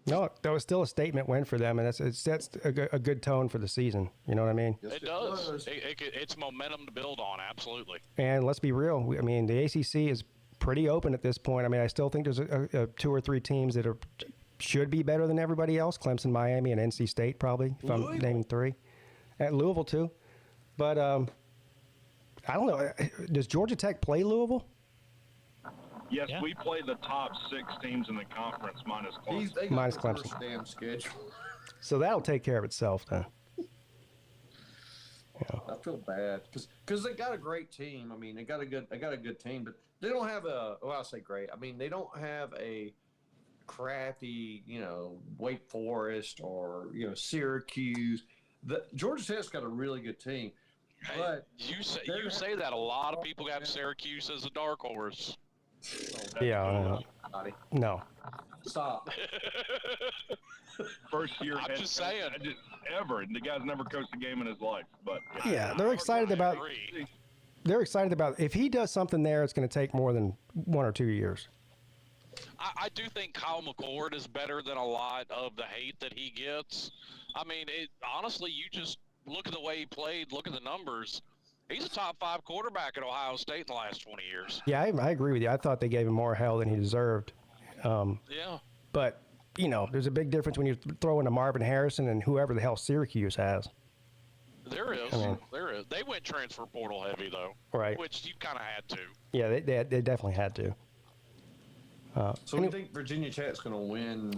No, that was still a statement win for them, and it sets a good tone for the season. You know what I mean? Yes, It does. It's momentum to build on, absolutely. And let's be real. I mean, the ACC is pretty open at this point. I mean, I still think there's a 2 or 3 teams that should be better than everybody else. Clemson, Miami, and NC State probably, if I'm naming 3. At Louisville, too. But I don't know. Does Georgia Tech play Louisville? Yes, we play the top 6 teams in the conference minus Clemson. They got Minus the Clemson. worst damn schedule. So that'll take care of itself then. I feel bad because they got a great team. I mean, they got a good team, but they don't have I say great. I mean, they don't have a crappy, Wake Forest or Syracuse. Georgia Tech's got a really good team. Hey, But you say that a lot of people have Syracuse as a dark horse. Yeah. No. Stop. First year I'm head just coach, saying. ever. The guy's never coached a game in his life. But Yeah, they're excited about. They're excited about if he does something there, it's going to take more than 1 or 2 years. I do think Kyle McCord is better than a lot of the hate that he gets. I mean, honestly, you just look at the way he played, look at the numbers. He's a top 5 quarterback at Ohio State in the last 20 years. Yeah, I agree with you. I thought they gave him more hell than he deserved. Yeah. But, there's a big difference when you throw in a Marvin Harrison and whoever the hell Syracuse has. There is. I mean, there is. They went transfer portal heavy, though. Right. Which you kind of had to. Yeah, they definitely had to. So we think Virginia Tech's going to win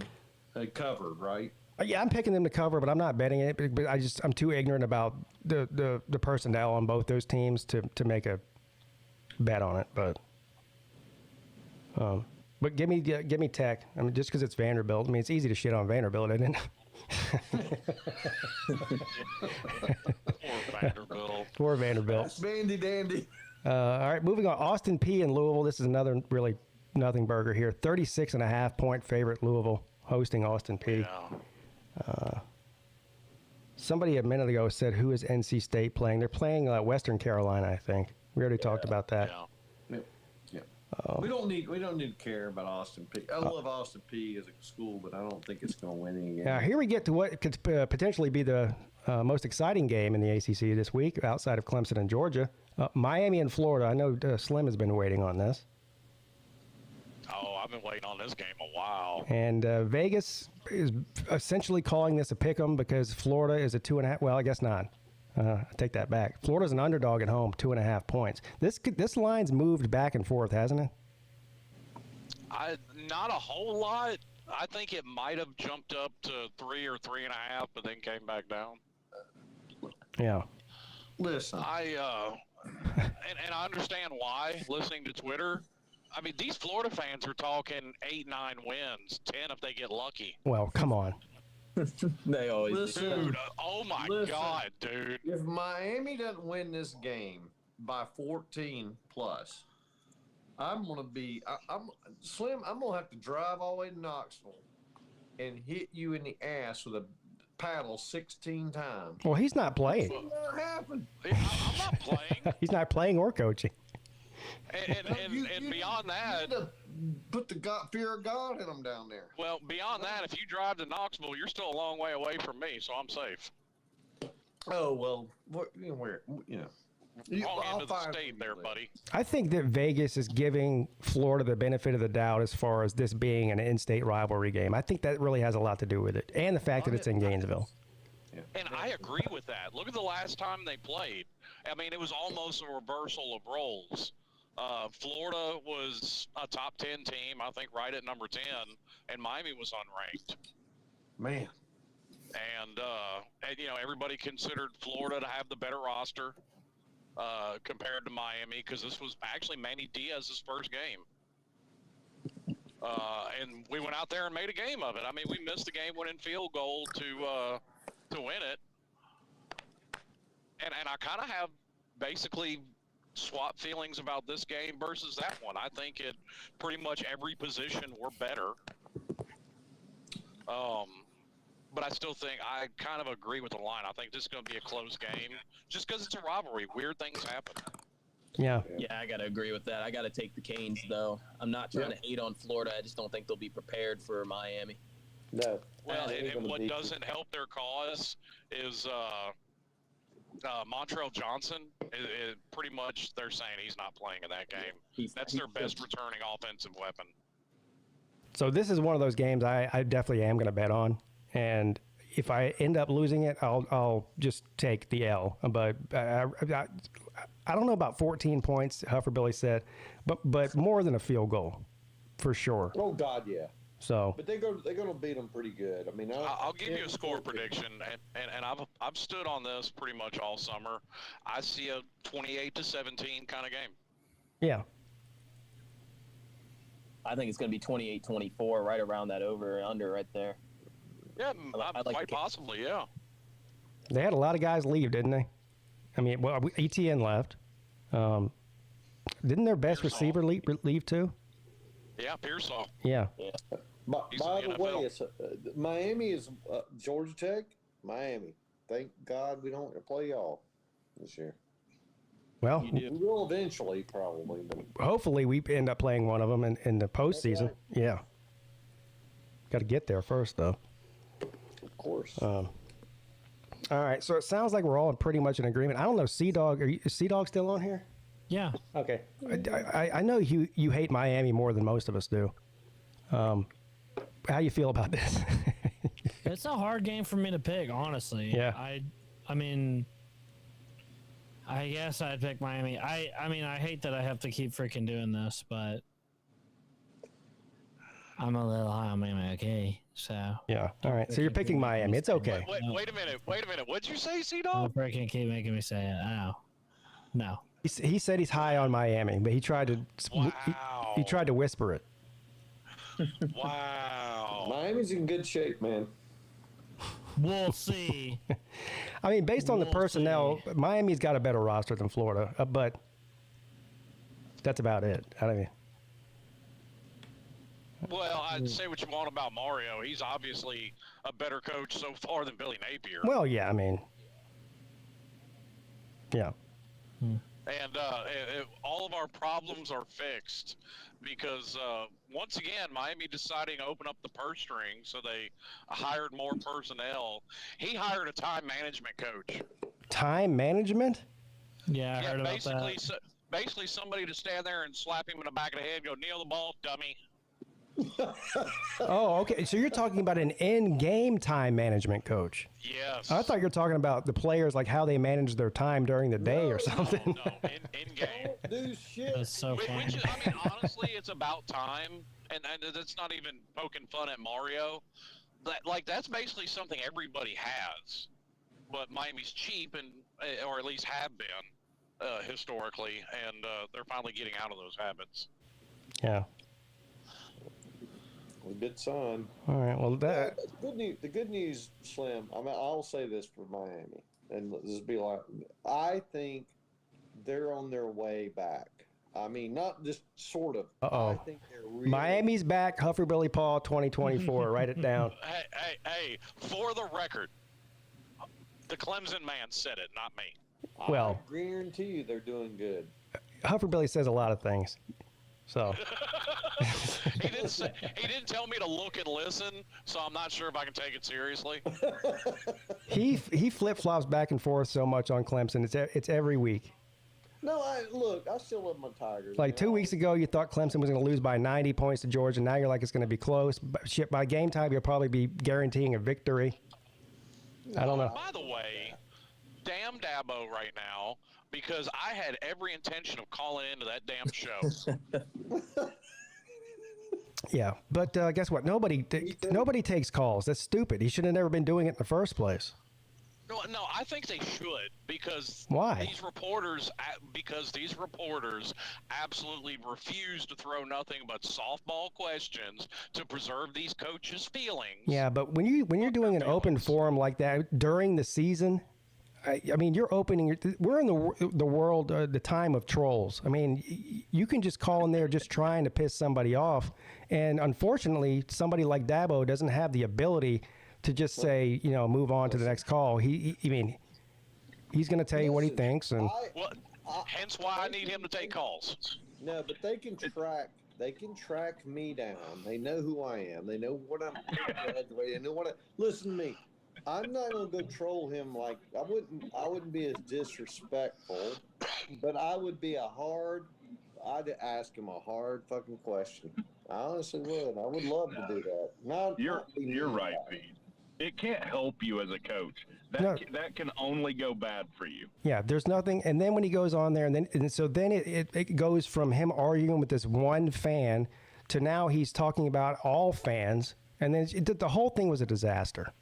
a cover, right? Yeah, I'm picking them to cover, but I'm not betting it. But I'm too ignorant about the personnel on both those teams to make a bet on it. But give me Tech. I mean, just because it's Vanderbilt. I mean, it's easy to shit on Vanderbilt, isn't it? Poor Vanderbilt. Poor Vanderbilt. That's Vandy Dandy. All right, moving on. Austin Peay in Louisville. This is another really nothing burger here. 36.5-point favorite Louisville hosting Austin Peay. Yeah. Somebody a minute ago said, who is NC State playing? They're playing Western Carolina, I think. We already talked about that. Yeah. Yeah. We don't need to care about Austin Peay. I love Austin Peay as a school, but I don't think it's going to win any game. Now, here we get to what could potentially be the most exciting game in the ACC this week, outside of Clemson and Georgia. Miami and Florida. I know Slim has been waiting on this. Oh, I've been waiting on this game a while. And Vegas is essentially calling this a pick'em because Florida is a 2.5. Well, I guess not. I take that back. Florida's an underdog at home, 2.5 points. This line's moved back and forth, hasn't it? Not a whole lot. I think it might have jumped up to 3 or 3.5, but then came back down. Yeah. Listen, and I understand why. Listening to Twitter, I mean, these Florida fans are talking 8, 9 wins, 10 if they get lucky. Well, come on. They always listen, Dude, oh my God, dude. if Miami doesn't win this game by 14 plus, I'm going to be Slim. I'm going to have to drive all the way to Knoxville and hit you in the ass with a paddle 16 times. Well, he's not playing. It's not happen. I'm not playing. He's not playing or coaching. And beyond that, you put the fear of God in them down there. well, beyond that, if you drive to Knoxville, you're still a long way away from me, so I'm safe. Oh well, where Wrong end of the state there, buddy. I think that Vegas is giving Florida the benefit of the doubt as far as this being an in-state rivalry game. I think that really has a lot to do with it, and the fact that it's in Gainesville. And I agree with that. Look at the last time they played. I mean, it was almost a reversal of roles. Florida was a top 10 team, I think right at number 10, and Miami was unranked. Man. And everybody considered Florida to have the better roster compared to Miami because this was actually Manny Diaz's first game. And we went out there and made a game of it. I mean, we missed the game-winning field goal to win it. And I kind of have basically swap feelings about this game versus that one. I think at pretty much every position we're better. But I still think I kind of agree with the line. I think this is going to be a close game just because it's a rivalry. Weird things happen. Yeah. Yeah, I got to agree with that. I got to take the Canes, though. I'm not trying to hate on Florida. I just don't think they'll be prepared for Miami. No. Well, and what doesn't help their cause is Montrell Johnson. Pretty much they're saying he's not playing in that game. That's their best returning offensive weapon. So this is one of those games I definitely am going to bet on. And if I end up losing it, I'll just take the L. But I don't know about 14 points, Hufferbilly said, but more than a field goal, for sure. Oh God, yeah. So, but they're going to beat them pretty good. I mean, I'll give you a score prediction, and I've stood on this pretty much all summer. I see a 28-17 kind of game. Yeah. I think it's going to be 28-24, right around that over and under right there. Yeah, I like quite possibly, yeah. They had a lot of guys leave, didn't they? I mean, well, ETN left. Didn't their best Pearsall. receiver leave too? Yeah, Pearsall. Yeah. By He's the in the way, NFL. it's Miami is Georgia Tech. Miami. Thank God we don't play y'all this year. Well, We will eventually, probably. But hopefully we end up playing one of them in the postseason. Okay. Yeah. Got to get there first, though. of course. All right. So it sounds like we're all pretty much in agreement. I don't know, Sea-Dog. Is Sea-Dog still on here? Yeah. Okay. I know you hate Miami more than most of us do. How you feel about this? It's a hard game for me to pick, honestly. Yeah. I mean, I guess I'd pick Miami. I mean, I hate that I have to keep freaking doing this, but I'm a little high on Miami, okay? So. Yeah. All right. So you're picking Miami. It's okay. Wait a minute. What'd you say, Oh, C-Dog? freaking keep making me say it. I know. No. He said he's high on Miami, but he tried to Wow. he tried to whisper it. Wow. Miami's in good shape, man. We'll see. I mean, based on the We'll personnel, see. Miami's got a better roster than Florida, but that's about it. I mean, Well, I'd say what you want about Mario. He's obviously a better coach so far than Billy Napier. well, yeah. I mean, yeah. And all of our problems are fixed because, once again, Miami deciding to open up the purse string, so they hired more personnel. He hired a time management coach. Time management? Yeah, I heard about basically, that. basically somebody to stand there and slap him in the back of the head and go, kneel the ball, dummy. Oh, okay. So you're talking about an in-game time management coach. Yes. I thought you were talking about the players, like how they manage their time during the day or something. No, in game. Don't do shit. That's so funny. Which is, I mean, honestly, it's about time, and it's not even poking fun at Mario. That's basically something everybody has, but Miami's cheap, and or at least have been historically, and they're finally getting out of those habits. Yeah. Good sign. All right. Well, that. Good news. The good news, Slim. I mean, I'll say this for Miami, and let's just be like, I think they're on their way back. I mean, not just sort of. Uh-oh. I think they're really. Miami's back. Huffer Billy Paul 2024. Write it down. Hey! For the record, the Clemson man said it, not me. Well, I guarantee you they're doing good. Huffer Billy says a lot of things. So. He didn't tell me to look and listen, so I'm not sure if I can take it seriously. He flip-flops back and forth so much on Clemson. It's every week. No, I still love my Tigers. Like man. 2 weeks ago, you thought Clemson was going to lose by 90 points to Georgia. Now you're like it's going to be close. But shit, by game time, you'll probably be guaranteeing a victory. I don't know. By the way, damn Dabo right now, because I had every intention of calling into that damn show. Yeah, but guess what? Nobody takes calls. That's stupid. He should have never been doing it in the first place. No, I think they should because Why? these reporters absolutely refuse to throw nothing but softball questions to preserve these coaches' feelings. Yeah, but when you're doing an open forum like that during the season, I mean, you're opening. We're in the world, the time of trolls. I mean, you can just call in there just trying to piss somebody off, and unfortunately, somebody like Dabo doesn't have the ability to just say, move on to the next call. I mean, he's going to tell you what he thinks, and hence why I need him to take calls. No, but they can track. They can track me down. They know who I am. They know what I'm. They know what. Listen to me. I'm not gonna go troll him like I wouldn't be as disrespectful, but I would be I'd ask him a hard fucking question. I honestly would. I would love to do that. You're right, Pete. It can't help you as a coach. That can only go bad for you. Yeah, there's nothing. And then when he goes on there, and so then it goes from him arguing with this one fan to now he's talking about all fans, and then the whole thing was a disaster.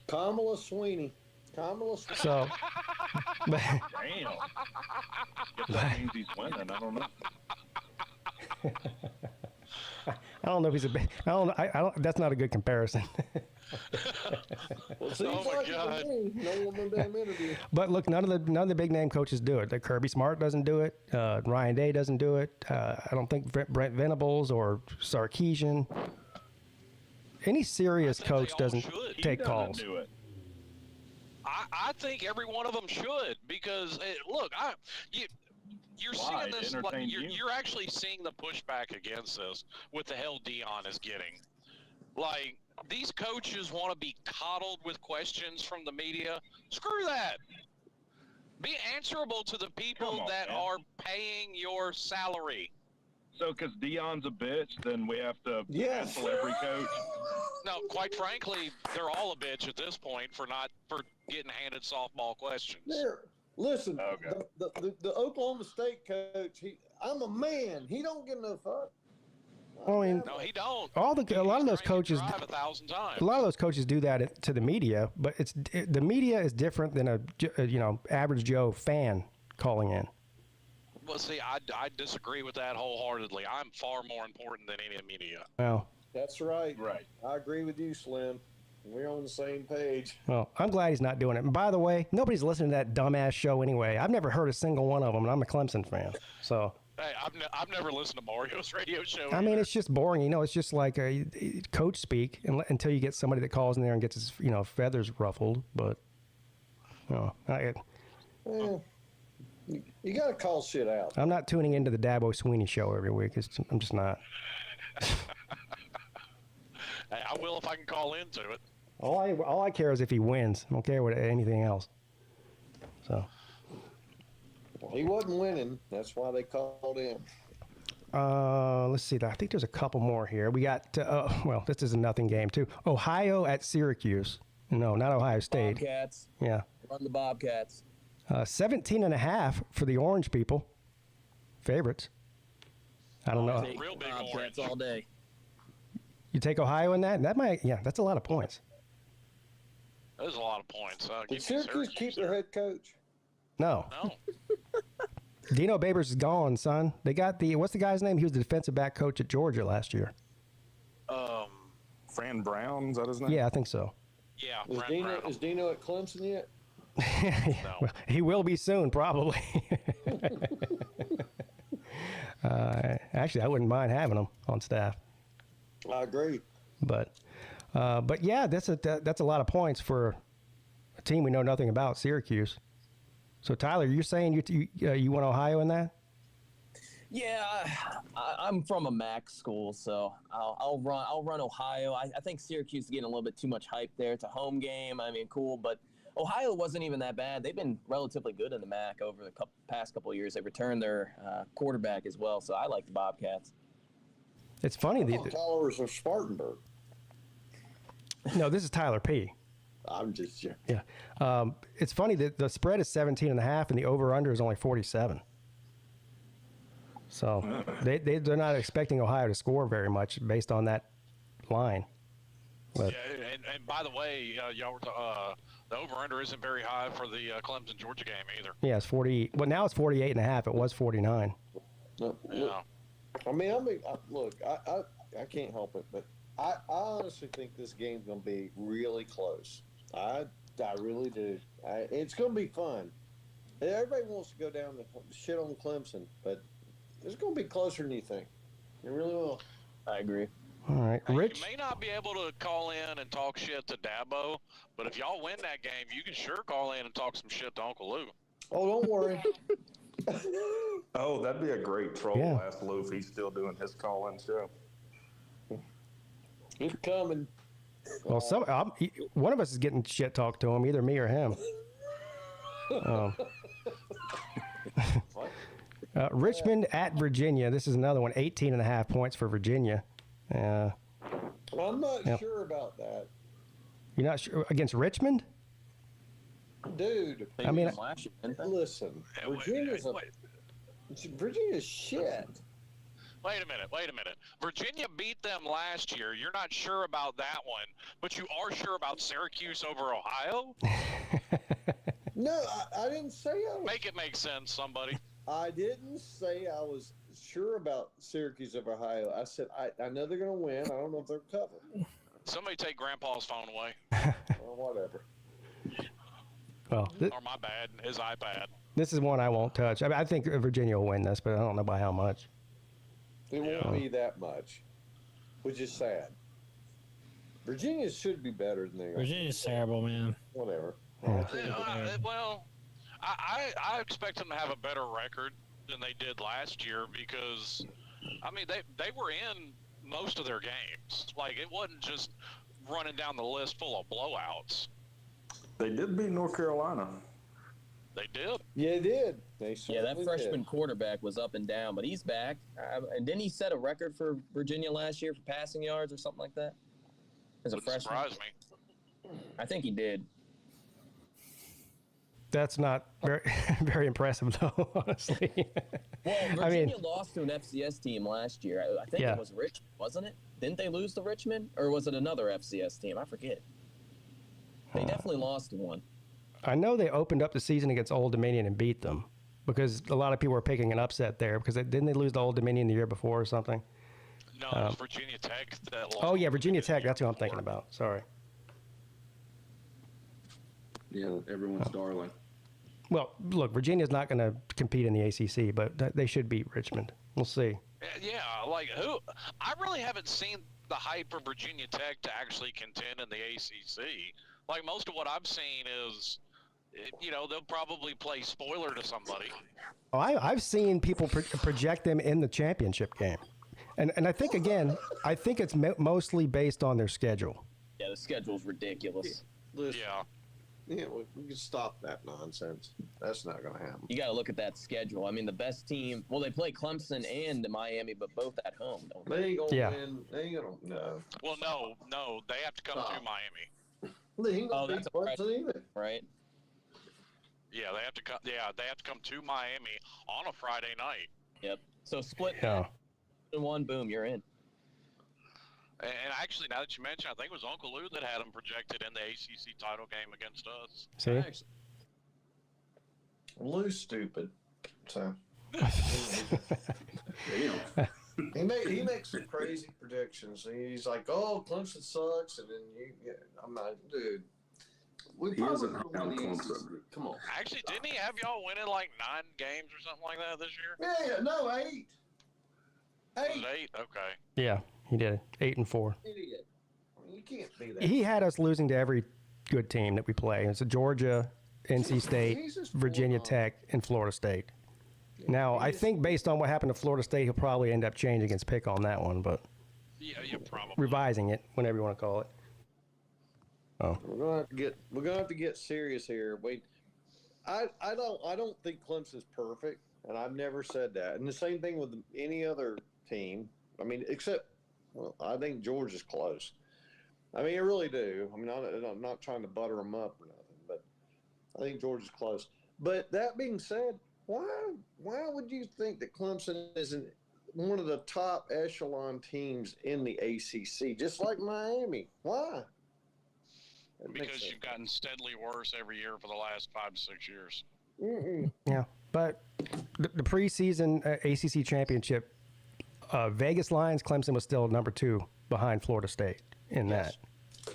Kamala Sweeney. So, but, damn. If that means he's winning, I don't know. I don't know if he's I don't. That's not a good comparison. Well, oh my God! No one damn interview. But look, none of the big name coaches do it. Like Kirby Smart doesn't do it. Ryan Day doesn't do it. I don't think Brent Venables or Sarkisian. Any serious coach doesn't take calls. Do it. I think every one of them should because look, you're seeing this. You're actually seeing the pushback against this with the hell Dion is getting. Like these coaches want to be coddled with questions from the media. Screw that. Be answerable to the people that are paying your salary. So, because Dion's a bitch, then we have to cancel every coach? No, quite frankly, they're all a bitch at this point for getting handed softball questions. Listen, the Oklahoma State coach, I'm a man. He don't give no fuck. I mean, no, he don't. A lot of those coaches, 1,000 times. A lot of those coaches do that to the media, but the media is different than a average Joe fan calling in. Well, see, I disagree with that wholeheartedly. I'm far more important than any media. Well, that's right. Right. I agree with you, Slim. We're on the same page. Well, I'm glad he's not doing it. And by the way, nobody's listening to that dumbass show anyway. I've never heard a single one of them, and I'm a Clemson fan. So. Hey, I've never listened to Mario's radio show. I mean, it's just boring. It's just like a coach speak until you get somebody that calls in there and gets his feathers ruffled. But you got to call shit out. I'm not tuning into the Dabo Sweeney show every week. I'm just not. Hey, I will if I can call into it. All I care is if he wins. I don't care what anything else. So. Well, he wasn't winning. That's why they called in. Let's see. I think there's a couple more here. We got. This is a nothing game too. Ohio at Syracuse. No, not Ohio State. Bobcats. Yeah. Run the Bobcats. 17.5 for the Orange people. Favorites. I don't know. Real big Bobcats all day. You take Ohio in that? That's a lot of points. There's a lot of points. Did Syracuse keep their head coach? No. Dino Babers is gone, son. They got what's the guy's name? He was the defensive back coach at Georgia last year. Fran Brown, is that his name? Yeah, I think so. Yeah. Is Dino at Clemson yet? No. Well, he will be soon, probably. Actually, I wouldn't mind having him on staff. I agree. But yeah, that's a lot of points for a team we know nothing about, Syracuse. So Tyler, you're saying you want Ohio in that? Yeah, I'm from a MAC school, so I'll run Ohio. I think Syracuse is getting a little bit too much hype there. It's a home game. I mean, cool, but Ohio wasn't even that bad. They've been relatively good in the MAC over the past couple of years. They returned their quarterback as well, so I like the Bobcats. It's funny. Followers of Spartanburg. No, this is Tyler P. I'm just joking. Yeah. It's funny that the spread is 17.5 and the over-under is only 47. So they're not expecting Ohio to score very much based on that line. But, yeah, and by the way, y'all were The over-under isn't very high for the Clemson-Georgia game either. Yeah, it's 40. Well, now it's 48.5. It was 49. Look, Yeah. Look, I can't help it, but I honestly think this game's going to be really close. I really do. It's going to be fun. Everybody wants to go down and shit on Clemson, but it's going to be closer than you think. It really will. I agree. All right, Hey, Rich. you may not be able to call in and talk shit to Dabo, but if y'all win that game, you can sure call in and talk some shit to Uncle Lou. Oh, don't worry. Oh, that'd be a great troll. Yeah. Ask Lou if he's still doing his call-in show. It's coming. Well, one of us is getting shit talked to him, either me or him. Richmond at Virginia. This is another one. 18.5 points for Virginia. I'm not sure about that. You're not sure against Richmond? Dude, They I mean, beat them last year, didn't they? listen. Virginia's shit. Wait a minute. Virginia beat them last year. You're not sure about that one, but you are sure about Syracuse over Ohio? No, I didn't say I was. Make it make sense, somebody. I didn't say I was sure about Syracuse of Ohio. I said I know they're going to win. I don't know if they're covered. Somebody take Grandpa's phone away. Or whatever. Well, Or my bad, his iPad. this is one I won't touch. I think Virginia will win this, but I don't know by how much. It won't be that much, which is sad. Virginia should be better than they are. Virginia's terrible, man. Whatever. Well, I expect them to have a better record than they did last year because, I mean, they were in most of their games. Like, it wasn't just running down the list full of blowouts. They did beat North Carolina. They did. Yeah, they did. That freshman quarterback was up and down, but he's back. And didn't he set a record for Virginia last year for passing yards or something like that? As a Wouldn't freshman? surprise me. I think he did. That's not very, very impressive, though, honestly. Well, Virginia lost to an FCS team last year. I think it was Richmond, wasn't it? Didn't they lose to Richmond? Or was it another FCS team? I forget. They definitely lost to one. I know they opened up the season against Old Dominion and beat them because a lot of people were picking an upset there because didn't they lose to Old Dominion the year before or something? No, it was Virginia Tech that lost. Oh, yeah, Virginia Tech. That's who I'm thinking about. Sorry. Yeah, everyone's darling. Well, look, Virginia's not going to compete in the ACC, but they should beat Richmond. We'll see. Yeah, like who? I really haven't seen the hype for Virginia Tech to actually contend in the ACC. Like most of what I've seen is, they'll probably play spoiler to somebody. Oh, I've seen people project them in the championship game, and I think it's mostly based on their schedule. Yeah, the schedule's ridiculous. Listen, Yeah, we can stop that nonsense. That's not going to happen. You got to look at that schedule. I mean, the best team. Well, they play Clemson and Miami, but both at home, don't they? They ain't going to win. They ain't going to. No. Well, no, they have to come to Miami. They ain't going to beat Clemson either. Right. Yeah, they have to come. Yeah, they have to come to Miami on a Friday night. Yep. So split one, boom, you're in. And actually, now that you mention, I think it was Uncle Lou that had them projected in the ACC title game against us. See? Lou's stupid. So he makes some crazy predictions. He's like, "Oh, Clemson sucks," and then I'm like, dude. He isn't high on Clemson. Come on. Actually, didn't he have y'all winning like 9 games or something like that this year? Yeah, no, 8. Was it 8? Okay. Yeah, he did. 8-4. Idiot. I mean, you can't be that. He had us losing to every good team that we play. It's Georgia, NC State, Virginia Tech, and Florida State. Now, I think based on what happened to Florida State, he'll probably end up changing his pick on that one, but Yeah, probably. revising it, whatever you want to call it. Oh, We're gonna have to get serious here. Wait, I don't think Clemson's perfect, and I've never said that. And the same thing with any other team. I mean, except I think Georgia's close. I mean, I really do. I mean, I'm not trying to butter them up or nothing, but I think Georgia's close. But that being said, why would you think that Clemson isn't one of the top echelon teams in the ACC, just like Miami? Why? Because you've gotten steadily worse every year for the last 5 to 6 years. Yeah, but the preseason ACC championship, Vegas Lions, Clemson was still number 2 behind Florida State in that.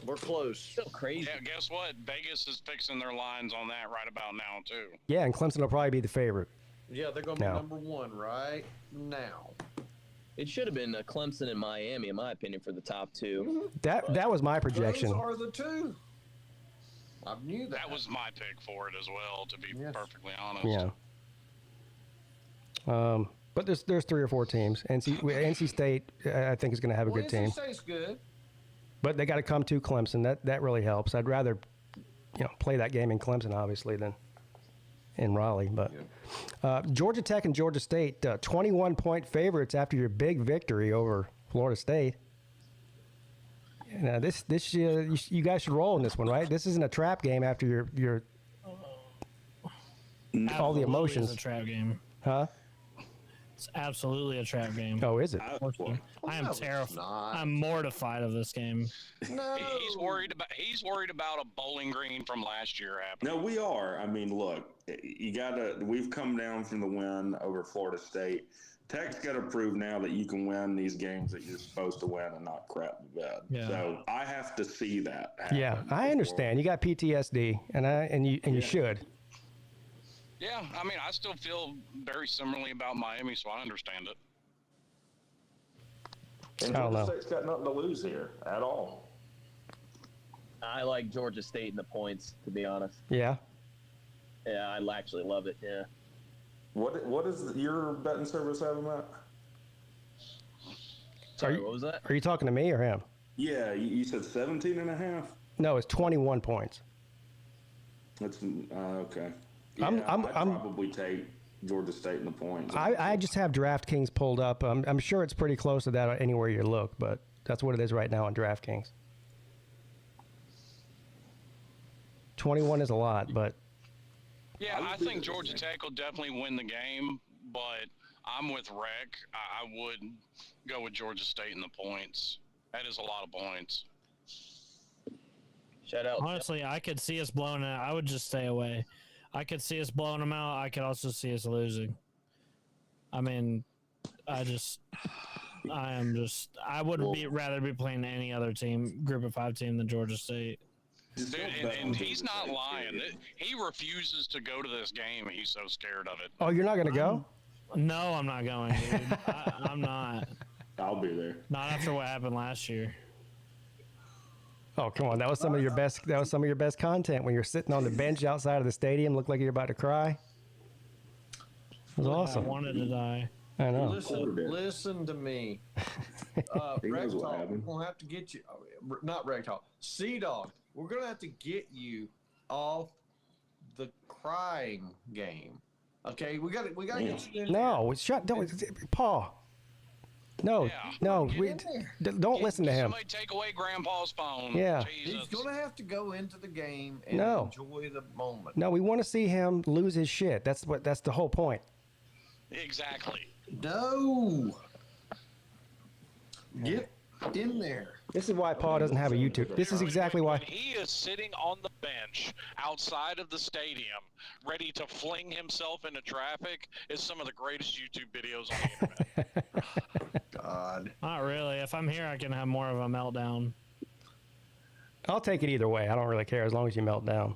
We're close. So crazy. Yeah, guess what? Vegas is fixing their lines on that right about now, too. Yeah, and Clemson will probably be the favorite. Yeah, they're going to be No. number 1 right now. It should have been Clemson and Miami, in my opinion, for the top 2. That was my projection. Those are the 2. I knew that. That was my pick for it as well, to be perfectly honest. Yeah. But there's 3 or 4 teams. NC State, I think, is going to have a good team. NC State's good. But they got to come to Clemson. That really helps. I'd rather, play that game in Clemson, obviously, than in Raleigh. But Georgia Tech and Georgia State, 21-point favorites after your big victory over Florida State. This you guys should roll in this one, right? This isn't a trap game after your all the emotions. It's a trap game. Huh? It's absolutely a trap game. Oh, is it? I am terrified. I'm mortified of this game. No. He's worried about a Bowling Green from last year happening. No, we are. I mean, look, we've come down from the win over Florida State. Tech's got to prove now that you can win these games that you're supposed to win and not crap the bed. Yeah. So I have to see that happen. Yeah, I understand. You got PTSD, and you should. Yeah, I mean, I still feel very similarly about Miami, so I understand it. And I don't Georgia know. State's got nothing to lose here at all. I like Georgia State in the points, to be honest. Yeah. Yeah, I actually love it. Yeah. What is your betting service having that? Sorry, what was that? Are you talking to me or him? Yeah, you said 17.5? No, it's 21 points. That's okay. Yeah, I'm I'd probably take Georgia State in the points. I just have DraftKings pulled up. I'm sure it's pretty close to that anywhere you look, but that's what it is right now on DraftKings. 21 is a lot, but Yeah, I think Georgia Tech will definitely win the game, but I'm with Rec. I would go with Georgia State in the points. That is a lot of points. Shout out. Honestly, I could see us blowing it. I would just stay away. I could see us blowing them out. I could also see us losing. I mean, I would rather be playing any other team, Group of 5 team, than Georgia State. Dude, and he's not lying. He refuses to go to this game. He's so scared of it. oh, you're not going to go? No, I'm not going, dude. I'm not. I'll be there. Not after what happened last year. Oh, come on. That was some of your best content when you're sitting on the bench outside of the stadium, looked like you're about to cry. It was awesome. I wanted to die. I know. Listen to me. Rec Talk, we're going to have to get you, not Rec Talk, Sea Dog, we're going to have to get you off the crying game. Okay, we got to get you in No, don't, Paul. No, Yeah. no, there. don't listen to him. Somebody take away Grandpa's phone. Yeah. Jesus. He's going to have to go into the game and No. enjoy the moment. No, we want to see him lose his shit. That's the whole point. Exactly. No. Get in there. This is why Paul doesn't have a YouTube. This is exactly why. When he is sitting on the bench outside of the stadium, ready to fling himself into traffic, is some of the greatest YouTube videos on the internet. God. Not really. If I'm here, I can have more of a meltdown. I'll take it either way. I don't really care as long as you melt down.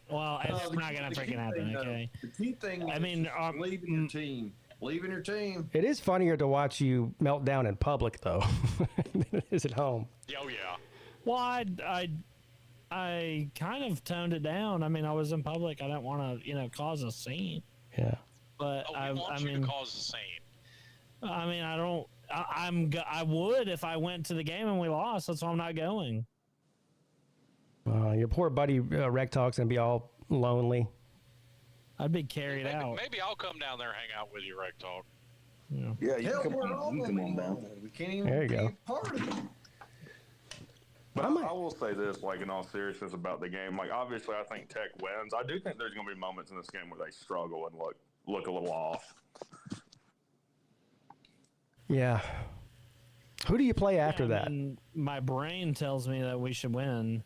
Well, it's not going to freaking happen, okay? The key thing I is mean, just leaving your team. Leaving your team. It is funnier to watch you melt down in public, though, than it is at home. Oh, yeah. Well, I kind of toned it down. I mean, I was in public. I didn't want to, cause a scene. Yeah. But Oh, we want you to cause the scene. I mean, I don't. I would if I went to the game and we lost. That's why I'm not going. Your poor buddy Rec Talk's gonna be all lonely. I'd be carried out. Maybe I'll come down there and hang out with you, Rec Talk. Yeah, you Hell, can we're all come on down. We can't even There you be go. a part of it. But I will say this, like in all seriousness about the game, like obviously I think Tech wins. I do think there's going to be moments in this game where they struggle and look a little off. Yeah. Who do you play after I that? mean, my brain tells me that we should win.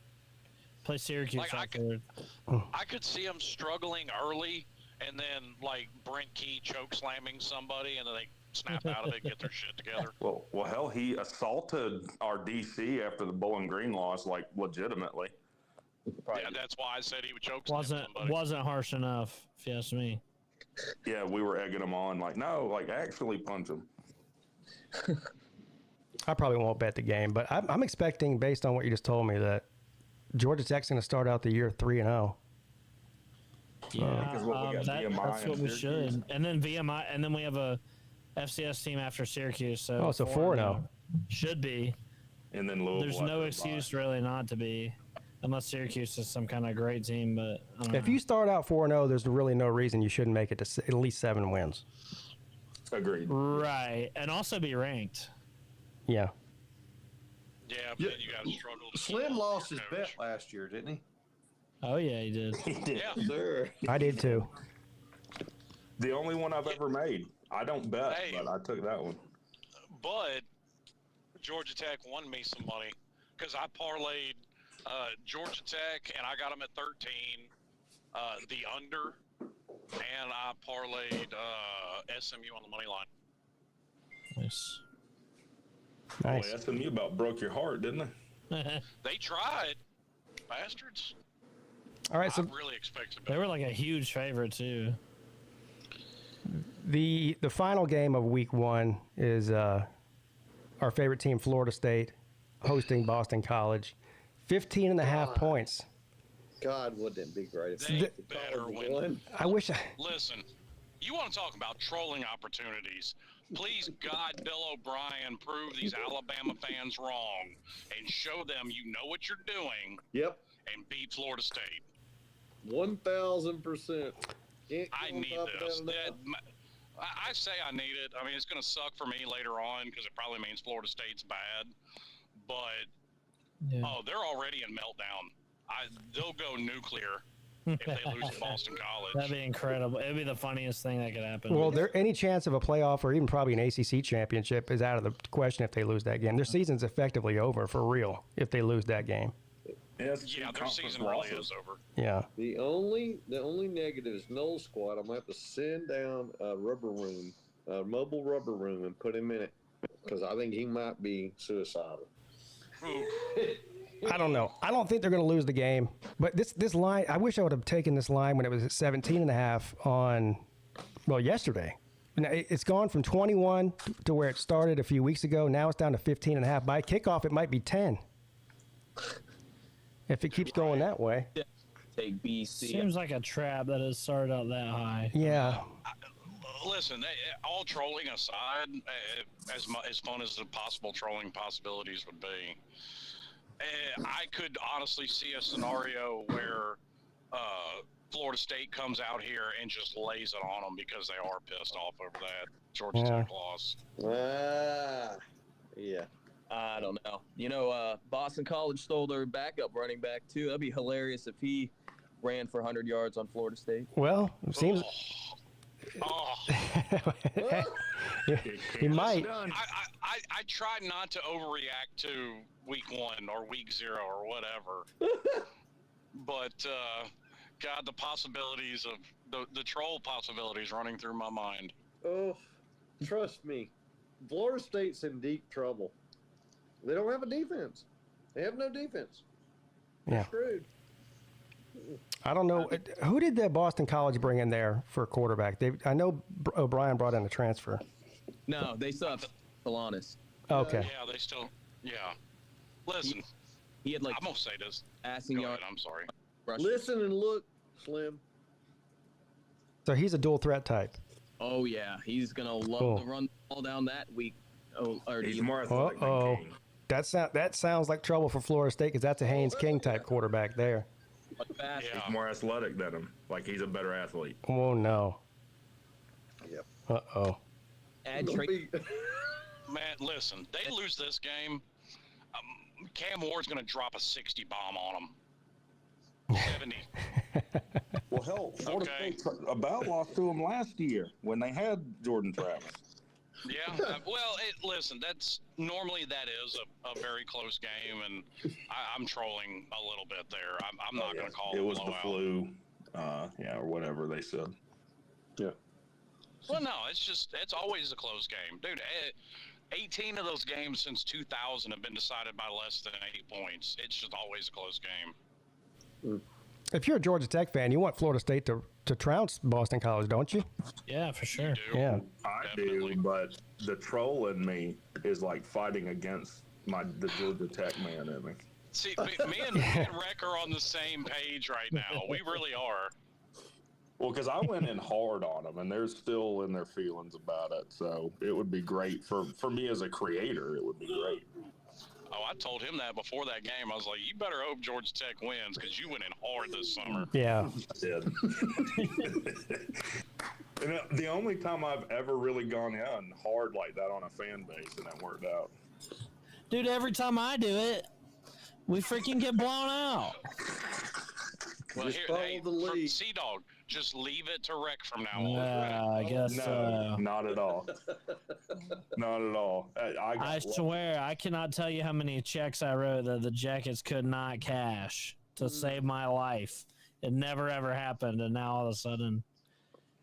Play Syracuse Like, afterward. I could see them struggling early, and then like Brent Key choke slamming somebody, and then they snap out of it, get their shit together. Well, hell, he assaulted our DC after the Bowling Green loss, like legitimately. Yeah, that's why I said he would choke slam somebody. Wasn't harsh enough, if you ask me. Yeah, we were egging him on, like, no, like actually punch him. I probably won't bet the game, but I'm expecting, based on what you just told me, that Georgia Tech's going to start out the year 3-0. Yeah, Because what, we got VMI that's and what we Syracuse? should. And then VMI, and then we have a FCS team after Syracuse. So So 4-0. should be. And then Louisville. There's no excuse really not to be, unless Syracuse is some kind of great team. But I don't If know. you start out 4-0, there's really no reason you shouldn't make it to at least 7 wins. Agreed. Right, and also be ranked. Yeah. Yeah, but then you got to struggle. to Slim keep lost your his coach. bet last year, didn't he? Oh yeah, he did. He did. Yeah, Sir. I did too. The only one I've ever made. I don't bet, Hey. but I took that one. but Georgia Tech won me some money because I parlayed Georgia Tech, and I got them at 13, the under, and I parlayed SMU on the money line. Nice. Nice. Boy, SMU about broke your heart, didn't they? They tried, bastards. All right, I so really expected They better. were like a huge favorite too. the final game of week 1 is our favorite team, Florida State, hosting Boston College. 15.5 points. God, wouldn't it be great if They the better College win. won? I wish Listen, you want to talk about trolling opportunities? Please, God, Bill O'Brien, prove these Alabama fans wrong and show them you know what you're doing Yep, and beat Florida State. 1,000%. I need this. I say I need it. I mean, it's going to suck for me later on because it probably means Florida State's bad. But, Yeah. they're already in meltdown. They'll go nuclear if they lose to Boston College. That'd be incredible. It'd be the funniest thing that could happen. Well, there any chance of a playoff or even probably an ACC championship is out of the question if they lose that game. Their season's effectively over for real if they lose that game. Yeah, their season really is over. Yeah. The only negative is Noel squad. I'm gonna have to send down a rubber room, a mobile rubber room, and put him in it because I think he might be suicidal. I don't know. I don't think they're going to lose the game. But this line, I wish I would have taken this line when it was at 17.5 on, yesterday. Now, it's gone from 21 to where it started a few weeks ago. Now it's down to 15.5. By kickoff, it might be 10. If it keeps going that way. Take BC. Seems like a trap that has started out that high. Yeah. Listen, all trolling aside, as fun as the possible trolling possibilities would be, I could honestly see a scenario where Florida State comes out here and just lays it on them because they are pissed off over that Georgia Tech loss. Yeah. I don't know. You know, Boston College stole their backup running back too. That'd be hilarious if he ran for 100 yards on Florida State. Well, it seems he might. I try not to overreact to week 1 or week 0 or whatever. But, God, the possibilities of the troll possibilities running through my mind. Oh, trust me, Florida State's in deep trouble. They don't have a defense. They have no defense. They're Yeah. screwed. I don't know. Who did the Boston College bring in there for quarterback? I know O'Brien brought in a transfer. No, they still have Solanas. Okay. Yeah, they still, Listen, He had like I'm going to say this. passing Go yards. ahead, I'm sorry. Listen and look, Slim. So he's a dual threat type. Oh yeah, he's gonna love Cool. to run the ball down that week. Oh, or He's more athletic Uh-oh. than King. That sounds like trouble for Florida State because that's a Haynes King type quarterback there. fast. Yeah. He's more athletic than him. Like he's a better athlete. Oh no. Yep. Uh-oh. Add Don't Trey. be- Man, listen, they lose this game, Cam Ward's going to drop a 60 bomb on them. 70. Well, hell, Florida Okay. State about lost to him last year when they had Jordan Travis. Well, listen, that's normally that is a very close game, and I'm trolling a little bit there. I'm not going to call it. It was blowout. the flu, or whatever they said. Yeah. Well, no, it's always a close game, dude. 18 of those games since 2000 have been decided by less than 8 points. It's just always a close game. If you're a Georgia Tech fan, you want Florida State to trounce Boston College, don't you? Yeah, for sure. Yeah, I Definitely. do, but the troll in me is like fighting against the Georgia Tech man in me. See, me and Rec are on the same page right now. We really are. Well, because I went in hard on them, and they're still in their feelings about it. So it would be great for me as a creator. It would be great. Oh, I told him that before that game. I was like, you better hope Georgia Tech wins because you went in hard this summer. yeah. I did. And the only time I've ever really gone in hard like that on a fan base, and it worked out. Dude, every time I do it, we freaking get blown out. Well, Just here, follow hey, the lead. Sea Dog, just leave it to Rec from now on. I guess No, not at all. Not at all. I swear, I cannot tell you how many checks I wrote that the Jackets could not cash to save my life. It never ever happened, and now all of a sudden,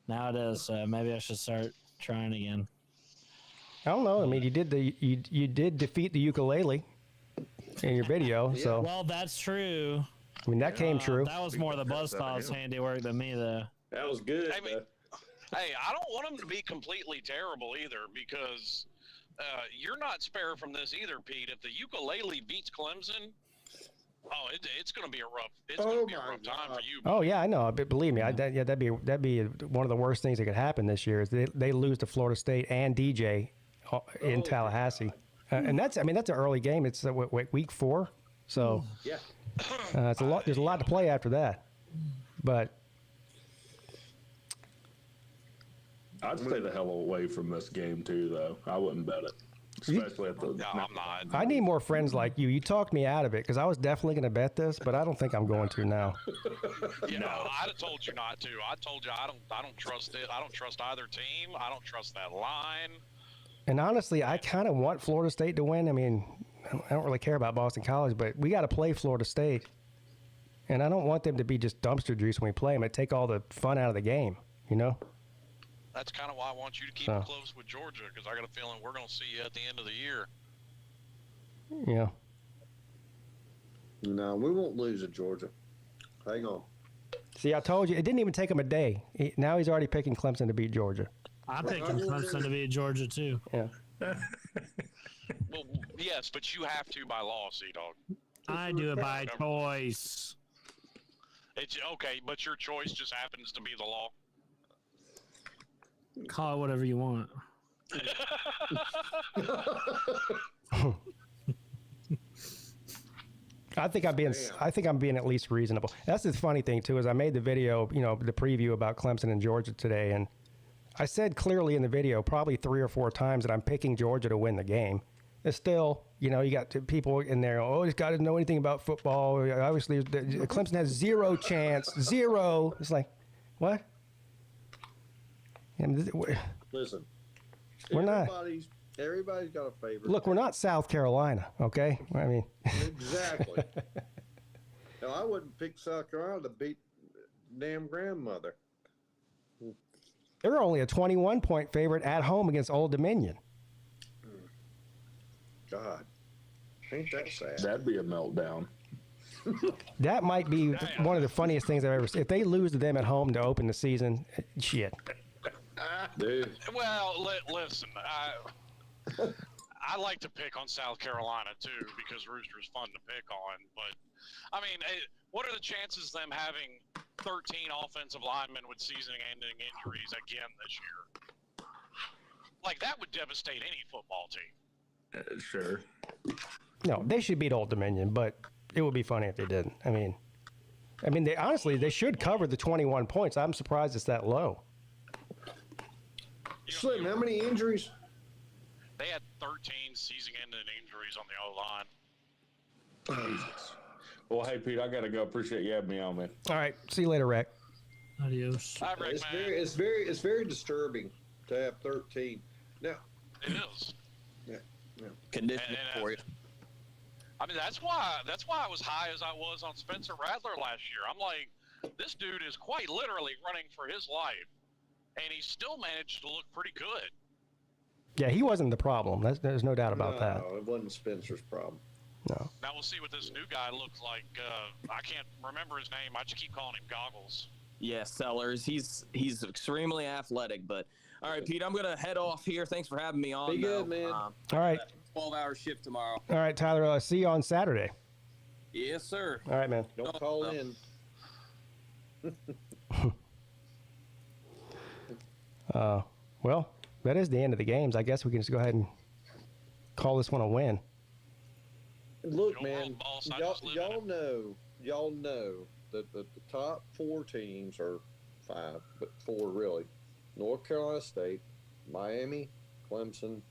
now it is. So maybe I should start trying again. I don't know. I mean, you did defeat the ukulele in your video, so Well, that's true. I mean that came true. That was more the Buzzsaws handiwork than me, though. That was good. I mean, hey, I don't want them to be completely terrible either because you're not spared from this either, Pete. If the ukulele beats Clemson, it's going to be a rough time for you. Oh yeah, I know. But believe me, that'd be one of the worst things that could happen this year. Is they lose to Florida State and DJ in Tallahassee, and that's an early game. It's week 4, so Yeah. it's a lot. There's a lot to play after that, but I'd stay the hell away from this game too, though. I wouldn't bet it, especially at the. No, I'm not. I need more friends like you. You talked me out of it because I was definitely going to bet this, but I don't think I'm going to now. Yeah, no, I'd have told you not to. I told you I don't trust it. I don't trust either team. I don't trust that line. And honestly, I kind of want Florida State to win. I mean, I don't really care about Boston College, but we got to play Florida State. And I don't want them to be just dumpster juice when we play them. It take all the fun out of the game, you know? That's kind of why I want you to keep it close with Georgia because I got a feeling we're going to see you at the end of the year. Yeah. No, we won't lose at Georgia. Hang on. See, I told you, it didn't even take him a day. Now he's already picking Clemson to beat Georgia. I'm picking Clemson to beat Georgia, too. Yeah. Well, yes, but you have to by law, Sea-Dog. I do it by choice. It's okay, but your choice just happens to be the law. Call it whatever you want. I think I'm being at least reasonable. That's the funny thing too, is I made the video, the preview about Clemson and Georgia today, and I said clearly in the video probably 3 or 4 times that I'm picking Georgia to win the game. It's still, you got people in there, he's got to know anything about football. Obviously, Clemson has 0 chance, 0. It's like, what? Listen, we're not. Everybody's got a favorite. Look, we're not South Carolina, okay? I mean, exactly. No, I wouldn't pick South Carolina to beat damn grandmother. they're only a 21-point favorite at home against Old Dominion. God, ain't that sad? That'd be a meltdown. That might be one of the funniest things I've ever seen. If they lose to them at home to open the season, shit. Dude. Well, listen, I like to pick on South Carolina too because Rooster's fun to pick on. But I mean, what are the chances of them having 13 offensive linemen with season-ending injuries again this year? Like that would devastate any football team. Sure. No, they should beat Old Dominion, but it would be funny if they didn't. I mean, they should cover the 21 points. I'm surprised it's that low. Slim, how many injuries? They had 13 season-ending injuries on the O-line. Jesus. Well, hey, Pete, I got to go. Appreciate you having me on, man. All right. See you later, Rec. Adios. Hi, Rick, It's very disturbing to have 13. Now, It is. Conditioning for you. I mean, that's why I was high as I was on Spencer Rattler last year. I'm like, this dude is quite literally running for his life, and he still managed to look pretty good. Yeah, he wasn't the problem. There's no doubt about that. No, it wasn't Spencer's problem. No. Now we'll see what this new guy looks like. I can't remember his name. I just keep calling him Goggles. Yeah, Sellers. He's extremely athletic. But all right, Pete, I'm gonna head off here. Thanks for having me on. Be good, man. All right. 12-hour shift tomorrow. All right, Tyler. See you on Saturday. Yes, sir. All right, man. Don't call in. Well, that is the end of the games. I guess we can just go ahead and call this one a win. Look, Don't man, roll the ball, so I y'all, just live in y'all know that the top 4 teams are 5, but 4 really. North Carolina State, Miami, Clemson,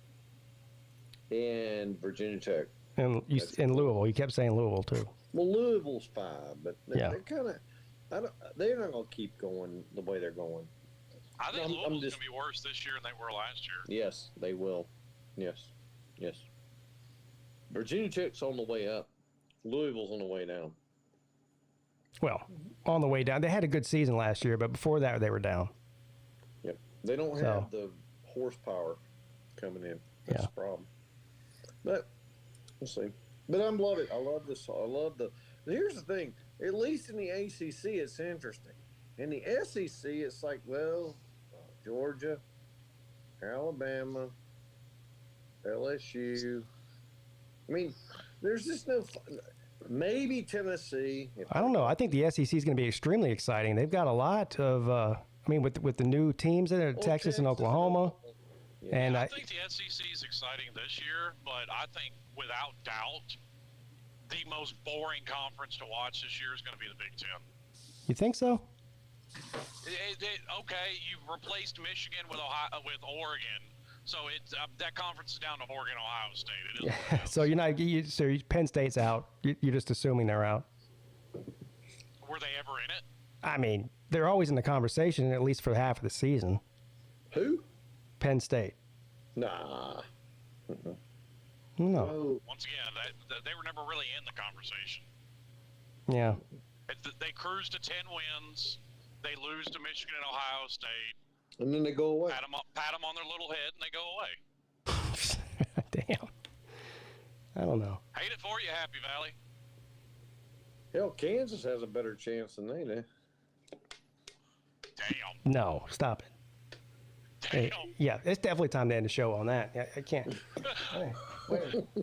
and Virginia Tech. And in Louisville, you kept saying Louisville too. Well, Louisville's 5, but Yeah. they're kind of. They're not going to keep going the way they're going. I think I'm Louisville's just- going to be worse this year than they were last year. Yes, they will. Yes. Virginia Tech's on the way up. Louisville's on the way down. Well, on the way down, they had a good season last year, but before that, they were down. Yep. They don't So- have the horsepower coming in. That's Yeah. the problem. But we'll see. But I love it. I love this. I love the. Here's the thing. At least in the ACC, it's interesting. In the SEC, it's like, well, Georgia, Alabama, LSU. I mean, there's just no. Maybe Tennessee. I don't know. I think the SEC is going to be extremely exciting. They've got a lot of. With the new teams in there, Texas and Oklahoma. And I think the SEC is exciting this year, but I think without doubt, the most boring conference to watch this year is going to be the Big Ten. You think so? Okay, you've replaced Michigan with Oregon, so that conference is down to Oregon, Ohio State. It is what it is. So you're not. So Penn State's out. You're just assuming they're out. Were they ever in it? I mean, they're always in the conversation, at least for half of the season. Who? Penn State. Nah. No. Oh, Once again, they were never really in the conversation. Yeah. They cruise to 10 wins. They lose to Michigan and Ohio State. and then they go away. Pat them on their little head, and they go away. Damn. I don't know. Hate it for you, Happy Valley. Hell, Kansas has a better chance than they do. Damn. No, stop it. Damn. Hey, yeah, it's definitely time to end the show on that. I can't. Hey,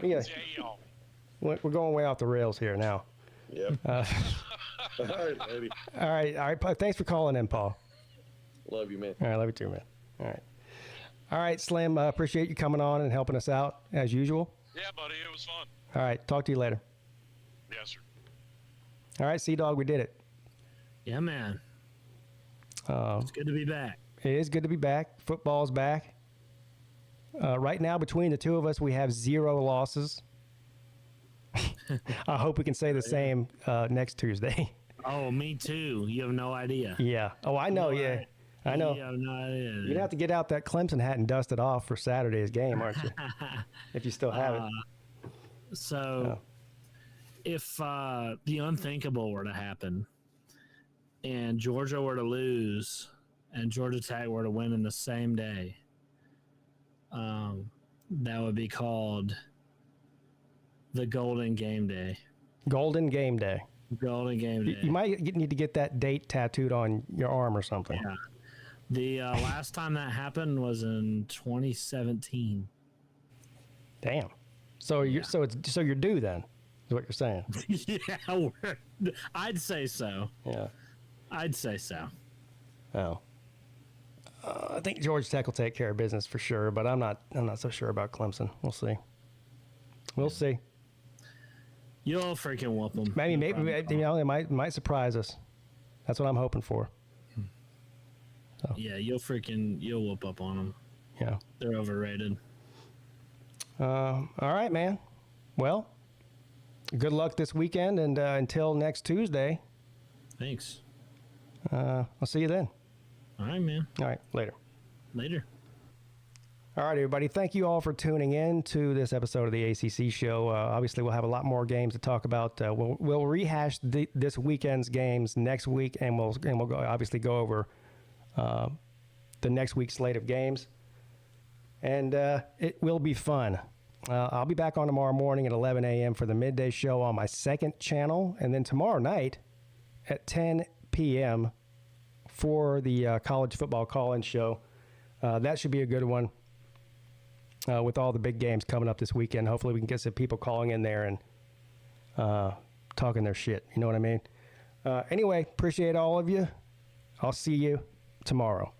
yeah, Damn. we're going way off the rails here now. Yep. All right, lady. All right. Thanks for calling in, Paul. Love you, man. All right, love you too, man. All right, Slim. Appreciate you coming on and helping us out as usual. Yeah, buddy, it was fun. All right, talk to you later. Yes, sir. All right, Sea-Dog, we did it. Yeah, man. It's good to be back. It is good to be back. Football's back. Right now, between the two of us, we have 0 losses. I hope we can say the same next Tuesday. Oh, me too. You have no idea. Yeah. Oh, I know. Yeah, I know. You have no idea. You'd have to get out that Clemson hat and dust it off for Saturday's game, aren't you? If you still have it. So, if the unthinkable were to happen and Georgia were to lose and Georgia Tech were to win in the same day, that would be called the Golden Game Day. Golden Game Day. Golden Game Day. You might need to get that date tattooed on your arm or something. Yeah. The last time that happened was in 2017. Damn. So you're due then, is what you're saying. Yeah, I'd say so. Yeah. I'd say so. Oh. I think Georgia Tech will take care of business for sure, but I'm not so sure about Clemson. We'll see. We'll see. You'll freaking whoop them. Maybe they might surprise us. That's what I'm hoping for. So. Yeah, you'll whoop up on them. Yeah. They're overrated. All right, man. Well, good luck this weekend, and until next Tuesday. Thanks. I'll see you then. All right, man. All right, later. Later. All right, everybody. Thank you all for tuning in to this episode of the ACC show. Obviously, we'll have a lot more games to talk about. We'll rehash this weekend's games next week, and we'll obviously go over the next week's slate of games. And it will be fun. I'll be back on tomorrow morning at 11 a.m. for the midday show on my second channel, and then tomorrow night at 10 p.m. for the college football call-in show. That should be a good one. With all the big games coming up this weekend, hopefully we can get some people calling in there and talking their shit. You know what I mean? Anyway, appreciate all of you. I'll see you tomorrow.